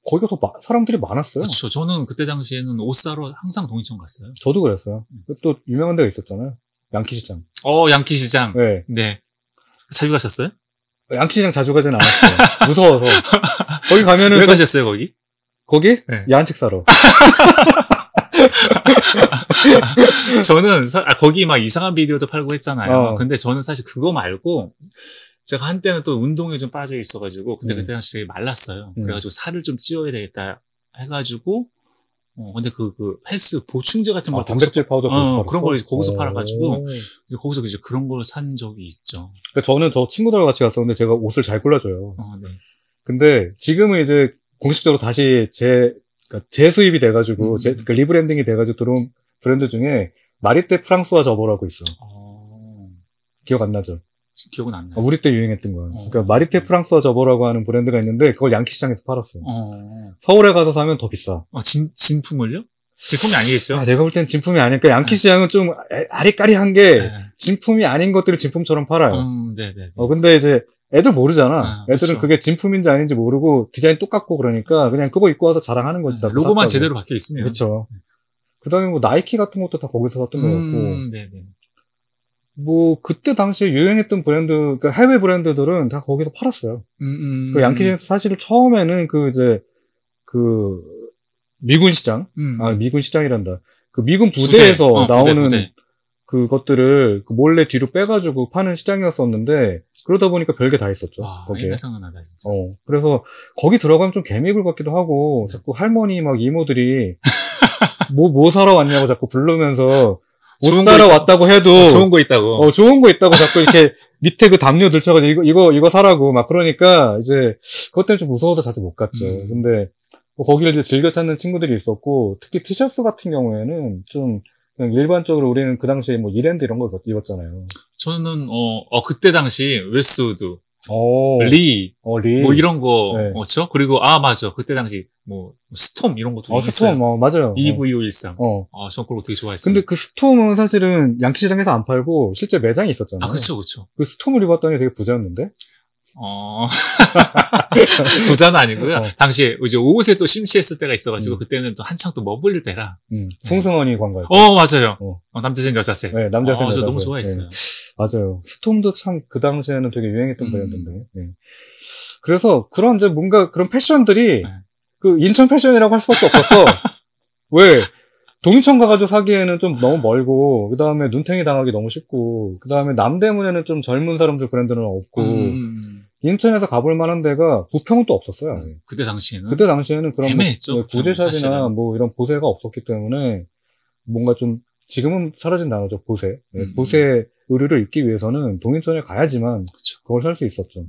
거기가 더 사람들이 많았어요. 그렇죠. 저는 그때 당시에는 옷 사러 항상 동인천 갔어요. 저도 그랬어요. 또 유명한 데가 있었잖아요. 양키시장. 양키시장. 네. 네. 자주 가셨어요? 양키시장 자주 가진 않았어요. 무서워서. 거기 가면은. 왜 가셨어요, 거기? 거기? 네. 야한 책 사러. 저는, 거기 막 이상한 비디오도 팔고 했잖아요. 근데 저는 사실 그거 말고, 제가 한때는 또 운동에 좀 빠져 있어가지고, 근데 그때 당시 되게 말랐어요. 그래가지고 살을 좀 찌워야 되겠다 해가지고, 근데 그 헬스 보충제 같은 거. 단백질 파우더 그런 걸 거기서 팔아가지고, 거기서 이제 그런 걸 산 적이 있죠. 그러니까 저는 저 친구들과 같이 갔었는데 제가 옷을 잘 골라줘요. 네. 근데 지금은 이제 공식적으로 다시 그러니까 재수입이 돼가지고, 그 리브랜딩이 돼가지고 들어온 브랜드 중에 마리떼 프랑스와 저버라고 있어. 기억 안 나죠? 기억은 안 나요. 우리 때 유행했던 거야. 그러니까 마리떼 프랑스와 저버라고 하는 브랜드가 있는데 그걸 양키시장에서 팔았어요. 서울에 가서 사면 더 비싸. 진품을요? 진품이 아니겠죠? 내가 볼 땐 진품이 아니니까 양키시장은 좀 아리까리한 게 진품이 아닌 것들을 진품처럼 팔아요. 네네. 근데 이제 애들 모르잖아. 애들은 그쵸. 그게 진품인지 아닌지 모르고 디자인 똑같고 그러니까 그냥 그거 입고 와서 자랑하는 거지. 로고만 제대로 박혀 있으면. 그렇죠. 그다음에 뭐 나이키 같은 것도 다 거기서 샀던 것 같고. 네네. 뭐 그때 당시에 유행했던 브랜드, 그러니까 해외 브랜드들은 다 거기서 팔았어요. 그 양키시장에서 사실 처음에는 그 미군 시장, 미군 시장이란다. 그 미군 부대에서 나오는 부대. 그것들을 몰래 뒤로 빼가지고 파는 시장이었었는데 그러다 보니까 별게 다 있었죠. 거기에. 상하다 진짜. 그래서 거기 들어가면 좀 개미굴 같기도 하고 자꾸 할머니 막 이모들이 뭐 사러 왔냐고 자꾸 부르면서. 옷 사러 왔다고 해도. 좋은 거 있다고. 좋은 거 있다고 자꾸 이렇게 밑에 그 담요 들쳐가지고 이거 사라고 막 그러니까 이제 그것 때문에 좀 무서워서 자주 못 갔죠. 근데 거기를 이제 즐겨 찾는 친구들이 있었고 특히 티셔츠 같은 경우에는 좀 그냥 일반적으로 우리는 그 당시에 뭐 이랜드 이런 거 입었잖아요. 저는, 그때 당시 웨스트우드. 리. 뭐 이런 거, 네. 그렇죠? 그리고, 맞아. 그때 당시, 스톰 이런 것도 있어요. 스톰, 맞아요. 29513. 전 그걸 되게 좋아했어요. 근데 그 스톰은 사실은 양키시장에서 안 팔고 실제 매장이 있었잖아요. 그쵸. 그 스톰을 입었더니 되게 부자였는데? 부자는 아니고요. 당시에 이제 옷에 또 심취했을 때가 있어가지고 그때는 또 한창 또 머블 때라. 송승헌이 광고할 때. 맞아요. 남자센 여자센. 네, 남자센 여자센. 저 너무 좋아했어요. 네. 맞아요. 스톰도 참 그 당시에는 되게 유행했던 브랜드인데. 네. 그래서 그런 이제 뭔가 그런 패션들이 그 인천 패션이라고 할 수밖에 없었어. 왜? 동인천 가가지고 사기에는 좀 너무 멀고, 그 다음에 눈탱이 당하기 너무 쉽고, 그 다음에 남대문에는 좀 젊은 사람들 브랜드는 없고, 인천에서 가볼 만한 데가 부평은 또 없었어요. 그때 당시에는 그런 애매했죠. 부제샵이나 뭐 이런 보세가 없었기 때문에 뭔가 좀 지금은 사라진 단어죠. 보세. 보세 의류를 입기 위해서는 동인천에 가야지만 그걸 살 수 있었죠.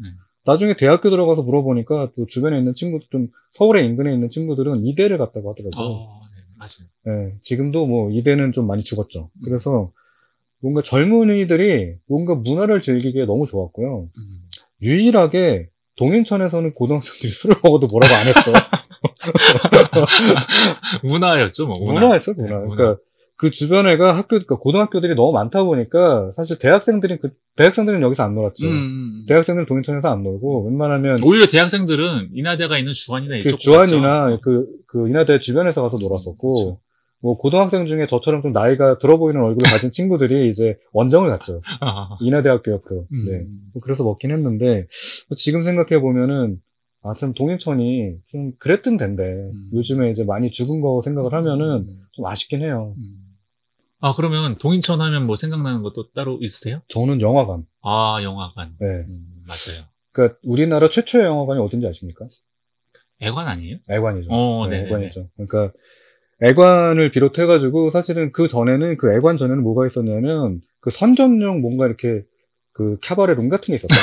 나중에 대학교 들어가서 물어보니까 또 주변에 있는 친구들, 좀 서울에 인근에 있는 친구들은 이대를 갔다고 하더라고요. 네, 맞아요. 네, 지금도 뭐 이대는 좀 많이 죽었죠. 그래서 뭔가 젊은이들이 뭔가 문화를 즐기기에 너무 좋았고요. 유일하게 동인천에서는 고등학생들이 술을 먹어도 뭐라고 안 했어. 문화였죠, 뭐. 문화였어. 그러니까 그 주변에가 그러니까 고등학교들이 너무 많다 보니까 사실 대학생들은 여기서 안 놀았죠. 대학생들은 동인천에서 안 놀고 웬만하면 오히려 대학생들은 인하대가 있는 주안이나 이쪽 주안이나 그 인하대 주변에서 가서 놀았었고 그쵸. 뭐 고등학생 중에 저처럼 좀 나이가 들어 보이는 얼굴을 가진 친구들이 이제 원정을 갔죠. 인하대학교 옆으로. 네. 그래서 먹긴 했는데 지금 생각해 보면은 참 동인천이 좀 그랬던 데인데 요즘에 이제 많이 죽은 거 생각을 하면은 좀 아쉽긴 해요. 그러면 동인천 하면 뭐 생각나는 것도 따로 있으세요? 저는 영화관. 영화관. 네. 맞아요. 그러니까 우리나라 최초의 영화관이 어딘지 아십니까? 애관 아니에요? 애관이죠. 네, 애관이죠. 그러니까 애관을 비롯해가지고 사실은 그 애관 전에는 뭐가 있었냐면 그 선전용 뭔가 이렇게 그 캐바레 룸 같은 게 있었어요.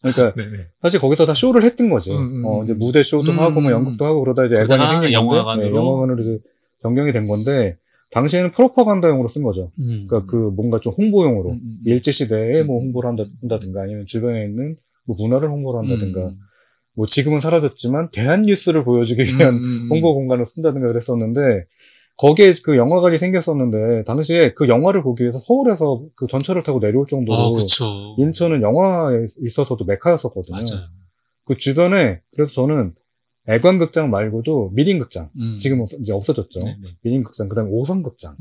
그러니까 사실 거기서 다 쇼를 했던 거지. 이제 무대 쇼도 하고 뭐 연극도 하고 그러다 이제 애관이 생긴 건데 영화관으로 이제 변경이 된 건데 당시에는 프로파간다용으로 쓴 거죠. 그러니까 그 뭔가 좀 홍보용으로 일제 시대에 뭐 홍보를 한다든가 아니면 주변에 있는 뭐 문화를 홍보를 한다든가 뭐 지금은 사라졌지만 대한 뉴스를 보여주기 위한 홍보 공간을 쓴다든가 그랬었는데 거기에 그 영화관이 생겼었는데 당시에 그 영화를 보기 위해서 서울에서 그 전철을 타고 내려올 정도로 인천은 영화에 있어서도 메카였었거든요. 맞아요. 그 주변에 그래서 저는 애관극장 말고도 미린극장 지금은 이제 없어졌죠. 미린극장 그다음에 오성극장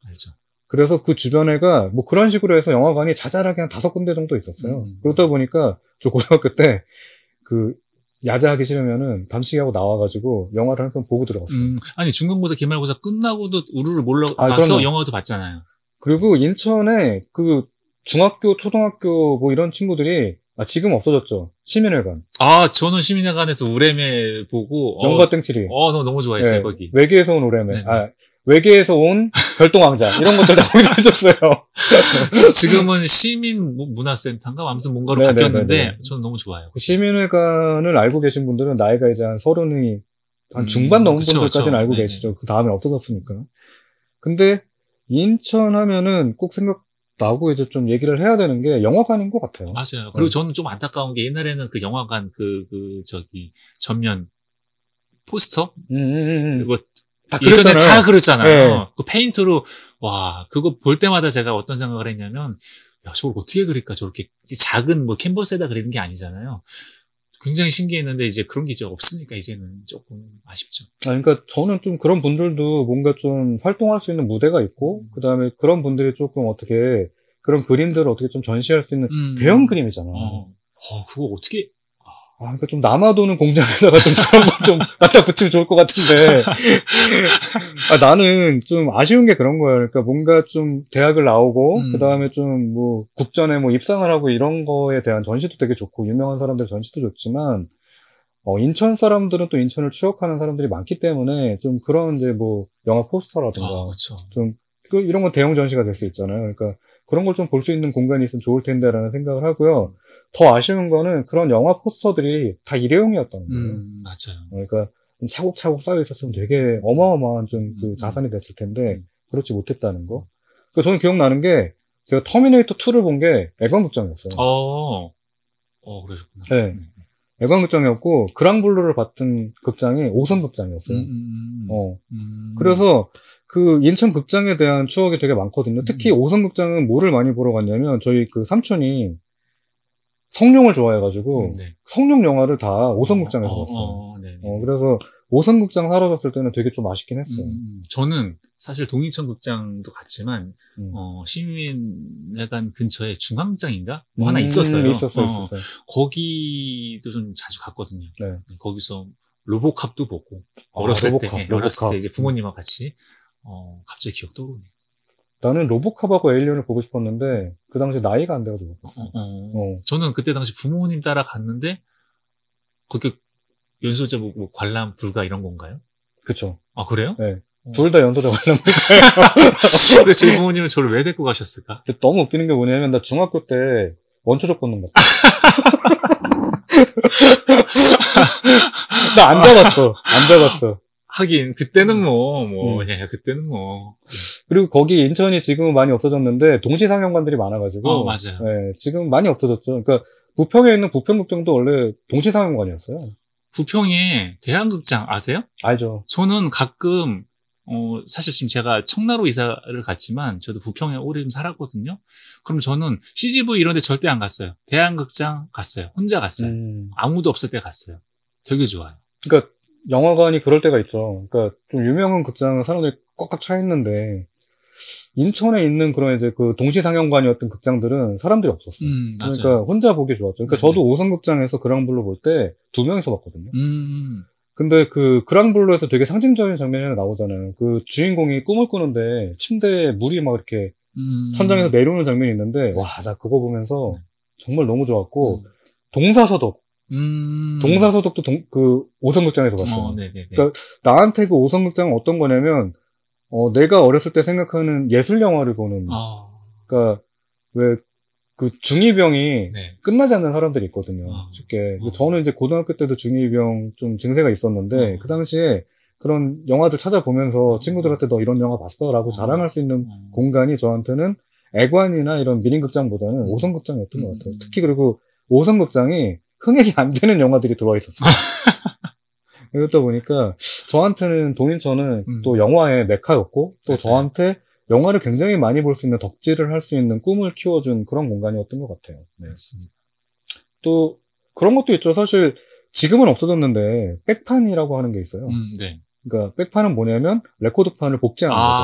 알죠. 그래서 그 주변에가 뭐 그런 식으로 해서 영화관이 자잘하게 한 5군데 정도 있었어요. 그러다 보니까 저 고등학교 때 그 야자하기 싫으면은 단축하고 나와가지고 영화를 한 편 보고 들어갔어요. 아니 중간고사 기말고사 끝나고도 우르르 몰러가서 영화도 봤잖아요. 그리고 인천에 그 중학교, 초등학교 뭐 이런 친구들이 지금 없어졌죠. 시민회관. 저는 시민회관에서 우레메 보고 영과 땡칠이. 너무 좋아했어요. 네, 거기. 외계에서 온 우레메. 네. 외계에서 온 별똥왕자 이런 것들 다 거기서 해줬어요. 지금은 시민문화센터인가 아무튼 뭔가로 바뀌었는데 저는 너무 좋아요. 시민회관을 알고 계신 분들은 나이가 이제 한 30이 한 중반 넘은 분들까지는 알고 계시죠. 그 다음에 없어졌으니까. 근데 인천 하면은 꼭 생각나고 이제 좀 얘기를 해야 되는 게 영화관인 것 같아요. 맞아요. 그리고 저는 좀 안타까운 게 옛날에는 그 영화관 전면 포스터? 그리고 예전에 다 그랬잖아요. 네. 그 페인트로, 그거 볼 때마다 제가 어떤 생각을 했냐면, 야, 저걸 어떻게 그릴까? 저렇게 작은 캔버스에다 그리는 게 아니잖아요. 굉장히 신기했는데, 이제 그런 게 이제 없으니까 이제는 조금 아쉽죠. 그러니까 저는 좀 그런 분들도 뭔가 좀 활동할 수 있는 무대가 있고, 그 다음에 그런 분들이 조금 어떻게, 그런 그림들을 어떻게 좀 전시할 수 있는 대형 그림이잖아. 그거 어떻게, 그러니까 좀 남아도는 공장에다가 좀 그런 거 좀 갖다 붙이면 좋을 것 같은데. 나는 좀 아쉬운 게 그런 거예요. 그러니까 뭔가 좀 대학을 나오고, 그 다음에 좀 뭐 국전에 뭐 입상을 하고 이런 거에 대한 전시도 되게 좋고, 유명한 사람들 전시도 좋지만, 인천 사람들은 또 인천을 추억하는 사람들이 많기 때문에 좀 그런 이제 뭐 영화 포스터라든가. 좀, 이런 건 대형 전시가 될 수 있잖아요. 그러니까 그런 걸 좀 볼 수 있는 공간이 있으면 좋을 텐데라는 생각을 하고요. 더 아쉬운 거는 그런 영화 포스터들이 다 일회용이었다는 거예요. 맞아요. 그러니까 차곡차곡 쌓여 있었으면 되게 어마어마한 좀 그 자산이 됐을 텐데 그렇지 못했다는 거. 그러니까 저는 기억나는 게 제가 터미네이터 2를 본 게 애관극장이었어요. 그러셨구나. 네. 애관극장이었고 그랑블루를 봤던 극장이 5선 극장이었어요. 그래서 그 인천 극장에 대한 추억이 되게 많거든요. 특히 5선 극장은 뭐를 많이 보러 갔냐면 저희 그 삼촌이 성룡을 좋아해가지고 성룡 영화를 다 5선 극장에서 봤어요. 그래서 5선 극장 사라졌을 때는 되게 좀 아쉽긴 했어요. 저는 사실 동인천 극장도 갔지만 시민회관 근처에 중앙장인가 뭐 하나 있었어요. 있었어요. 거기도 좀 자주 갔거든요. 네. 거기서 로보캅도 보고 어렸을 때 이제 부모님과 같이 갑자기 기억 떠오르네요. 나는 로보캅하고 에일리언을 보고 싶었는데 그 당시 나이가 안 돼가지고. 저는 그때 당시 부모님 따라 갔는데 거기 연소자 뭐 관람 불가 이런 건가요? 그쵸. 그래요? 네. 둘 다 연소자 관람 불가예요. 근데 저희 부모님은 저를 왜 데리고 가셨을까? 근데 너무 웃기는 게 뭐냐면 나 중학교 때 원초적 본능 같아. 나 안 잡았어. 하긴 그때는 그때는 그리고 거기 인천이 지금은 많이 없어졌는데 동시상영관들이 많아가지고 맞아요. 네, 지금 많이 없어졌죠. 그러니까 부평에 있는 부평극장도 원래 동시상영관이었어요. 부평에 대한극장 아세요? 알죠. 저는 가끔 사실 지금 제가 청라로 이사를 갔지만 저도 부평에 오래 좀 살았거든요. 그럼 저는 CGV 이런 데 절대 안 갔어요. 대한극장 갔어요. 혼자 갔어요. 아무도 없을 때 갔어요. 되게 좋아요. 그러니까 영화관이 그럴 때가 있죠. 그러니까 좀 유명한 극장은 사람들이 꽉꽉 차 있는데 인천에 있는 그런 이제 그 동시상영관이었던 극장들은 사람들이 없었어요. 그러니까 혼자 보기 좋았죠. 그러니까 저도 5선 극장에서 그랑블루 볼 때 2명이서 봤거든요. 근데 그 그랑블루에서 되게 상징적인 장면이 하나 나오잖아요. 그 주인공이 꿈을 꾸는데 침대에 물이 막 이렇게 천장에서 내려오는 장면이 있는데 나 그거 보면서 정말 너무 좋았고 동사서독도 그 5선 극장에서 봤어요. 그러니까 나한테 그 5선 극장은 어떤 거냐면 내가 어렸을 때 생각하는 예술 영화를 보는 그러니까 왜 그 중2병이 끝나지 않는 사람들이 있거든요. 쉽게. 저는 이제 고등학교 때도 중2병 좀 증세가 있었는데 그 당시에 그런 영화들 찾아보면서 친구들한테 너 이런 영화 봤어? 라고 자랑할 수 있는 공간이 저한테는 애관이나 이런 미림극장보다는 5선 극장이었던 것 같아요. 특히 그리고 5선 극장이 흥행이 안 되는 영화들이 들어와 있었어요. 그러다 보니까 저한테는 동인천은 또 영화의 메카였고 또 저한테 영화를 굉장히 많이 볼 수 있는 덕질을 할 수 있는 꿈을 키워준 그런 공간이었던 것 같아요. 네, 맞습니다. 또 그런 것도 있죠. 사실 지금은 없어졌는데 백판이라고 하는 게 있어요. 그러니까 백판은 뭐냐면 레코드판을 복제하는 거죠.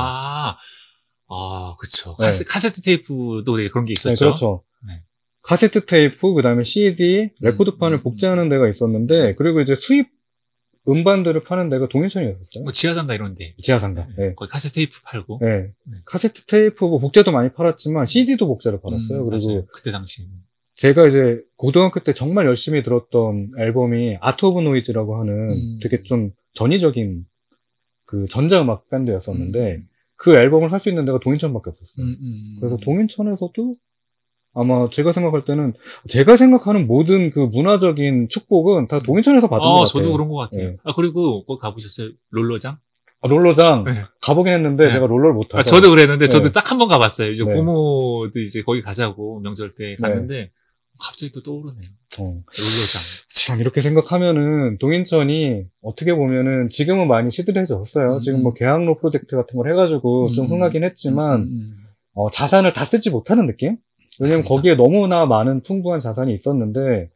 아, 그쵸. 네. 카세트 테이프도 그런 게 있었죠. 네, 그렇죠. 네. 카세트 테이프, 그 다음에 CD, 레코드판을 복제하는 데가 있었는데, 그리고 이제 수입 음반들을 파는 데가 동인천이었어요. 뭐 지하상가 이런 데. 지하상가. 네. 거기 카세트 테이프 팔고. 네. 카세트 테이프 뭐 복제도 많이 팔았지만, CD도 복제를 팔았어요. 그리고. 맞아요. 그때 당시. 제가 이제 고등학교 때 정말 열심히 들었던 앨범이 아트 오브 노이즈라고 하는 되게 좀 전위적인 그 전자음악 밴드였었는데, 그 앨범을 살 수 있는 데가 동인천밖에 없었어요. 그래서 동인천에서도 아마 제가 생각할 때는 제가 생각하는 모든 그 문화적인 축복은 다 동인천에서 받은 것 같아요. 저도 그런 것 같아요. 네. 그리고 꼭 가보셨어요? 롤러장? 롤러장 네. 가보긴 했는데 제가 롤러를 못 타서. 저도 그랬는데 저도 딱 한 번 가봤어요. 이제 고모도 이제 거기 가자고 명절 때 갔는데 갑자기 또 떠오르네요. 롤러장. 참 이렇게 생각하면은 동인천이 어떻게 보면은 지금은 많이 시들해졌어요. 지금 뭐 계양로 프로젝트 같은 걸 해가지고 좀 흥하긴 했지만 자산을 다 쓰지 못하는 느낌? 왜냐면 거기에 너무나 많은 풍부한 자산이 있었는데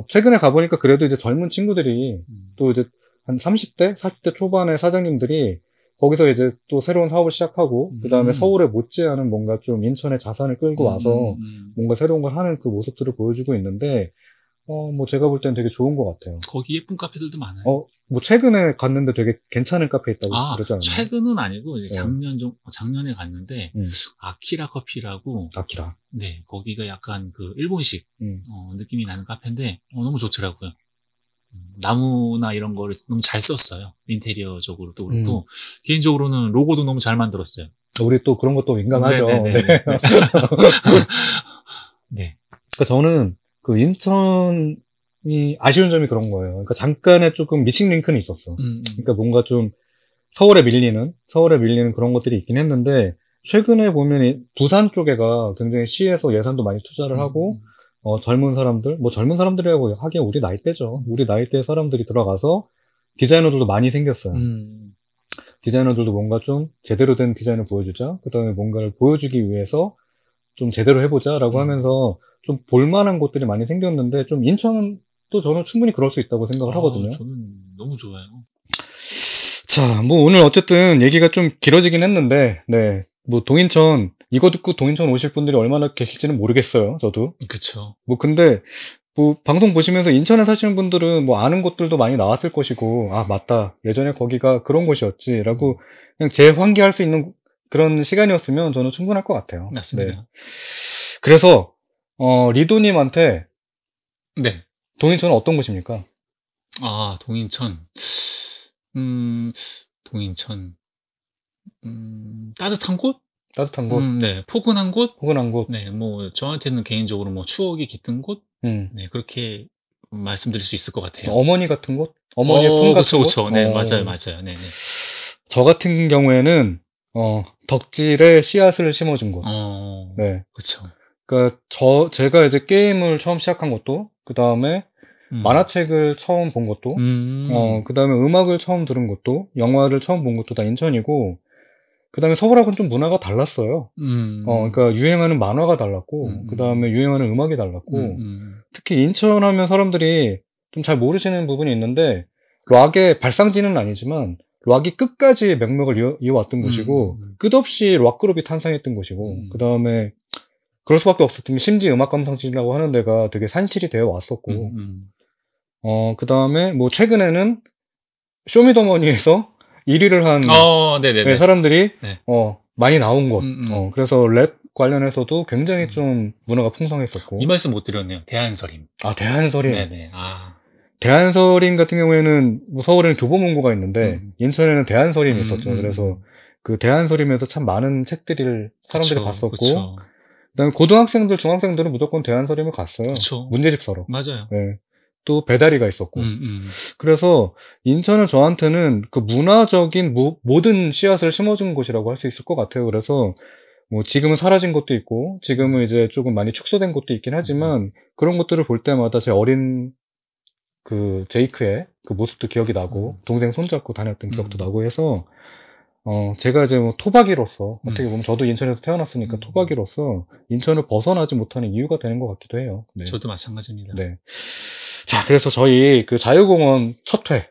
최근에 가보니까 그래도 이제 젊은 친구들이 또 이제 한 30대, 40대 초반의 사장님들이 거기서 이제 또 새로운 사업을 시작하고 그 다음에 서울에 못지않은 뭔가 좀 인천의 자산을 끌고 와서 뭔가 새로운 걸 하는 그 모습들을 보여주고 있는데 뭐 제가 볼 땐 되게 좋은 것 같아요. 거기 예쁜 카페들도 많아요. 뭐 최근에 갔는데 되게 괜찮은 카페 있다고 그러잖아요. 최근은 아니고 이제 작년에 갔는데 아키라 커피라고. 아키라. 네, 거기가 약간 그 일본식 느낌이 나는 카페인데 너무 좋더라고요. 나무나 이런 거를 너무 잘 썼어요. 인테리어적으로도 그렇고 개인적으로는 로고도 너무 잘 만들었어요. 우리 또 그런 것도 민감하죠. 네. 네. 그러니까 저는 그 인천이 아쉬운 점이 그런 거예요. 그러니까 잠깐의 조금 미싱 링크는 있었어. 그러니까 뭔가 좀 서울에 밀리는 그런 것들이 있긴 했는데 최근에 보면 부산 쪽에가 굉장히 시에서 예산도 많이 투자를 하고 젊은 사람들이라고 하기엔 우리 나이대죠. 우리 나이대 사람들이 들어가서 디자이너들도 많이 생겼어요. 디자이너들도 뭔가 좀 제대로 된 디자인을 보여주자. 그 다음에 뭔가를 보여주기 위해서 좀 제대로 해보자라고 하면서 좀 볼만한 곳들이 많이 생겼는데 좀 인천도 저는 충분히 그럴 수 있다고 생각을 하거든요. 저는 너무 좋아요. 자, 뭐 오늘 어쨌든 얘기가 좀 길어지긴 했는데, 네. 뭐 동인천 이거 듣고 동인천 오실 분들이 얼마나 계실지는 모르겠어요. 저도. 그쵸. 뭐 근데 뭐 방송 보시면서 인천에 사시는 분들은 뭐 아는 곳들도 많이 나왔을 것이고, 아 맞다 예전에 거기가 그런 곳이었지라고 그냥 재환기할 수 있는 그런 시간이었으면 저는 충분할 것 같아요. 맞습니다. 네. 그래서 리도님한테 네. 동인천은 어떤 곳입니까? 아 동인천. 동인천. 따뜻한 곳? 따뜻한 곳? 네. 포근한 곳? 포근한 곳? 네. 뭐, 저한테는 개인적으로 뭐, 추억이 깃든 곳? 네. 그렇게 말씀드릴 수 있을 것 같아요. 어머니 같은 곳? 어머니의 품 같은 곳? 그쵸. 네. 맞아요. 네. 저 같은 경우에는, 덕질에 씨앗을 심어준 곳. 네. 그쵸. 그니까, 제가 이제 게임을 처음 시작한 것도, 그 다음에, 만화책을 처음 본 것도, 그 다음에 음악을 처음 들은 것도, 영화를 처음 본 것도 다 인천이고, 그 다음에 서울하고는 좀 문화가 달랐어요. 그러니까 유행하는 만화가 달랐고, 그 다음에 유행하는 음악이 달랐고, 특히 인천 하면 사람들이 좀 잘 모르시는 부분이 있는데, 락의 발상지는 아니지만, 락이 끝까지 맥락을 이어왔던 곳이고, 끝없이 락그룹이 탄생했던 곳이고, 그 다음에, 그럴 수밖에 없었던 게, 심지어 음악 감상실이라고 하는 데가 되게 산실이 되어 왔었고, 그 다음에, 뭐, 최근에는, 쇼미더머니에서 1위를 한, 네네네. 사람들이, 네. 많이 나온 곳. 그래서 랩 관련해서도 굉장히 좀 문화가 풍성했었고. 이 말씀 못 드렸네요. 대한서림. 대한서림. 네네. 대한서림 같은 경우에는, 뭐 서울에는 교보문고가 있는데, 인천에는 대한서림이 있었죠. 그래서 그 대한서림에서 참 많은 책들을 사람들이 봤었고, 그쵸. 그다음에 고등학생들, 중학생들은 무조건 대한서림을 갔어요. 그쵸. 문제집 사러. 맞아요. 네. 또 배다리가 있었고. 그래서 인천은 저한테는 그 문화적인 모든 씨앗을 심어준 곳이라고 할 수 있을 것 같아요. 그래서 뭐 지금은 사라진 것도 있고, 지금은 이제 조금 많이 축소된 것도 있긴 하지만, 그런 것들을 볼 때마다 제 어린 그 제이크의 그 모습도 기억이 나고, 동생 손잡고 다녔던 기억도 나고 해서, 제가 이제 뭐 토박이로서, 어떻게 보면 저도 인천에서 태어났으니까 토박이로서 인천을 벗어나지 못하는 이유가 되는 것 같기도 해요. 네. 저도 마찬가지입니다. 네. 자, 그래서 저희 그 자유공원 첫 회,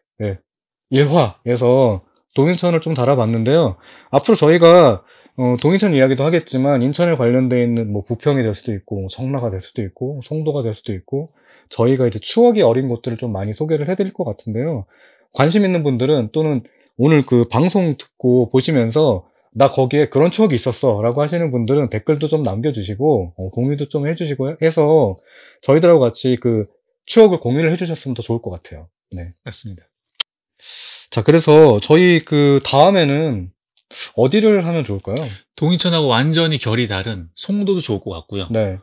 1화에서 동인천을 좀 달아봤는데요. 앞으로 저희가, 동인천 이야기도 하겠지만 인천에 관련되어 있는 뭐 부평이 될 수도 있고 청라가 될 수도 있고 송도가 될 수도 있고 저희가 이제 추억이 어린 곳들을 좀 많이 소개를 해드릴 것 같은데요. 관심 있는 분들은 또는 오늘 그 방송 듣고 보시면서 나 거기에 그런 추억이 있었어 라고 하시는 분들은 댓글도 좀 남겨주시고 공유도 좀 해주시고 해서 저희들하고 같이 그 추억을 공유를 해주셨으면 더 좋을 것 같아요. 네, 맞습니다. 자, 그래서 저희 그 다음에는 어디를 하면 좋을까요? 동인천하고 완전히 결이 다른 송도도 좋을 것 같고요. 네.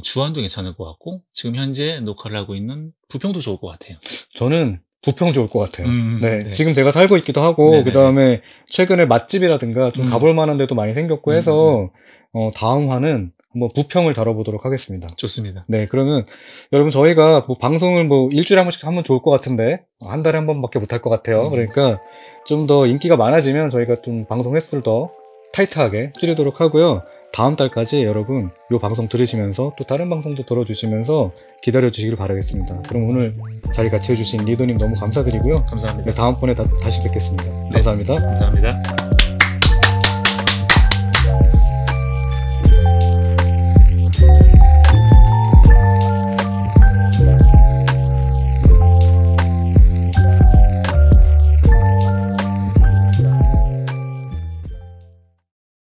주안도 괜찮을 것 같고 지금 현재 녹화를 하고 있는 부평도 좋을 것 같아요. 저는 부평 좋을 것 같아요. 네. 네. 지금 제가 살고 있기도 하고 그 다음에 최근에 맛집이라든가 좀 가볼 만한 데도 많이 생겼고 해서 다음 화는 한번 부평을 다뤄보도록 하겠습니다. 좋습니다. 네, 그러면 여러분 저희가 뭐 방송을 뭐 일주일에 한 번씩 하면 좋을 것 같은데 한 달에 한 번밖에 못할 것 같아요. 그러니까 좀 더 인기가 많아지면 저희가 좀 방송 횟수를 더 타이트하게 줄이도록 하고요. 다음 달까지 여러분 요 방송 들으시면서 또 다른 방송도 들어주시면서 기다려주시길 바라겠습니다. 그럼 오늘 자리 같이 해주신 리더님 너무 감사드리고요. 감사합니다. 네, 다음번에 다시 뵙겠습니다. 네, 감사합니다. 감사합니다.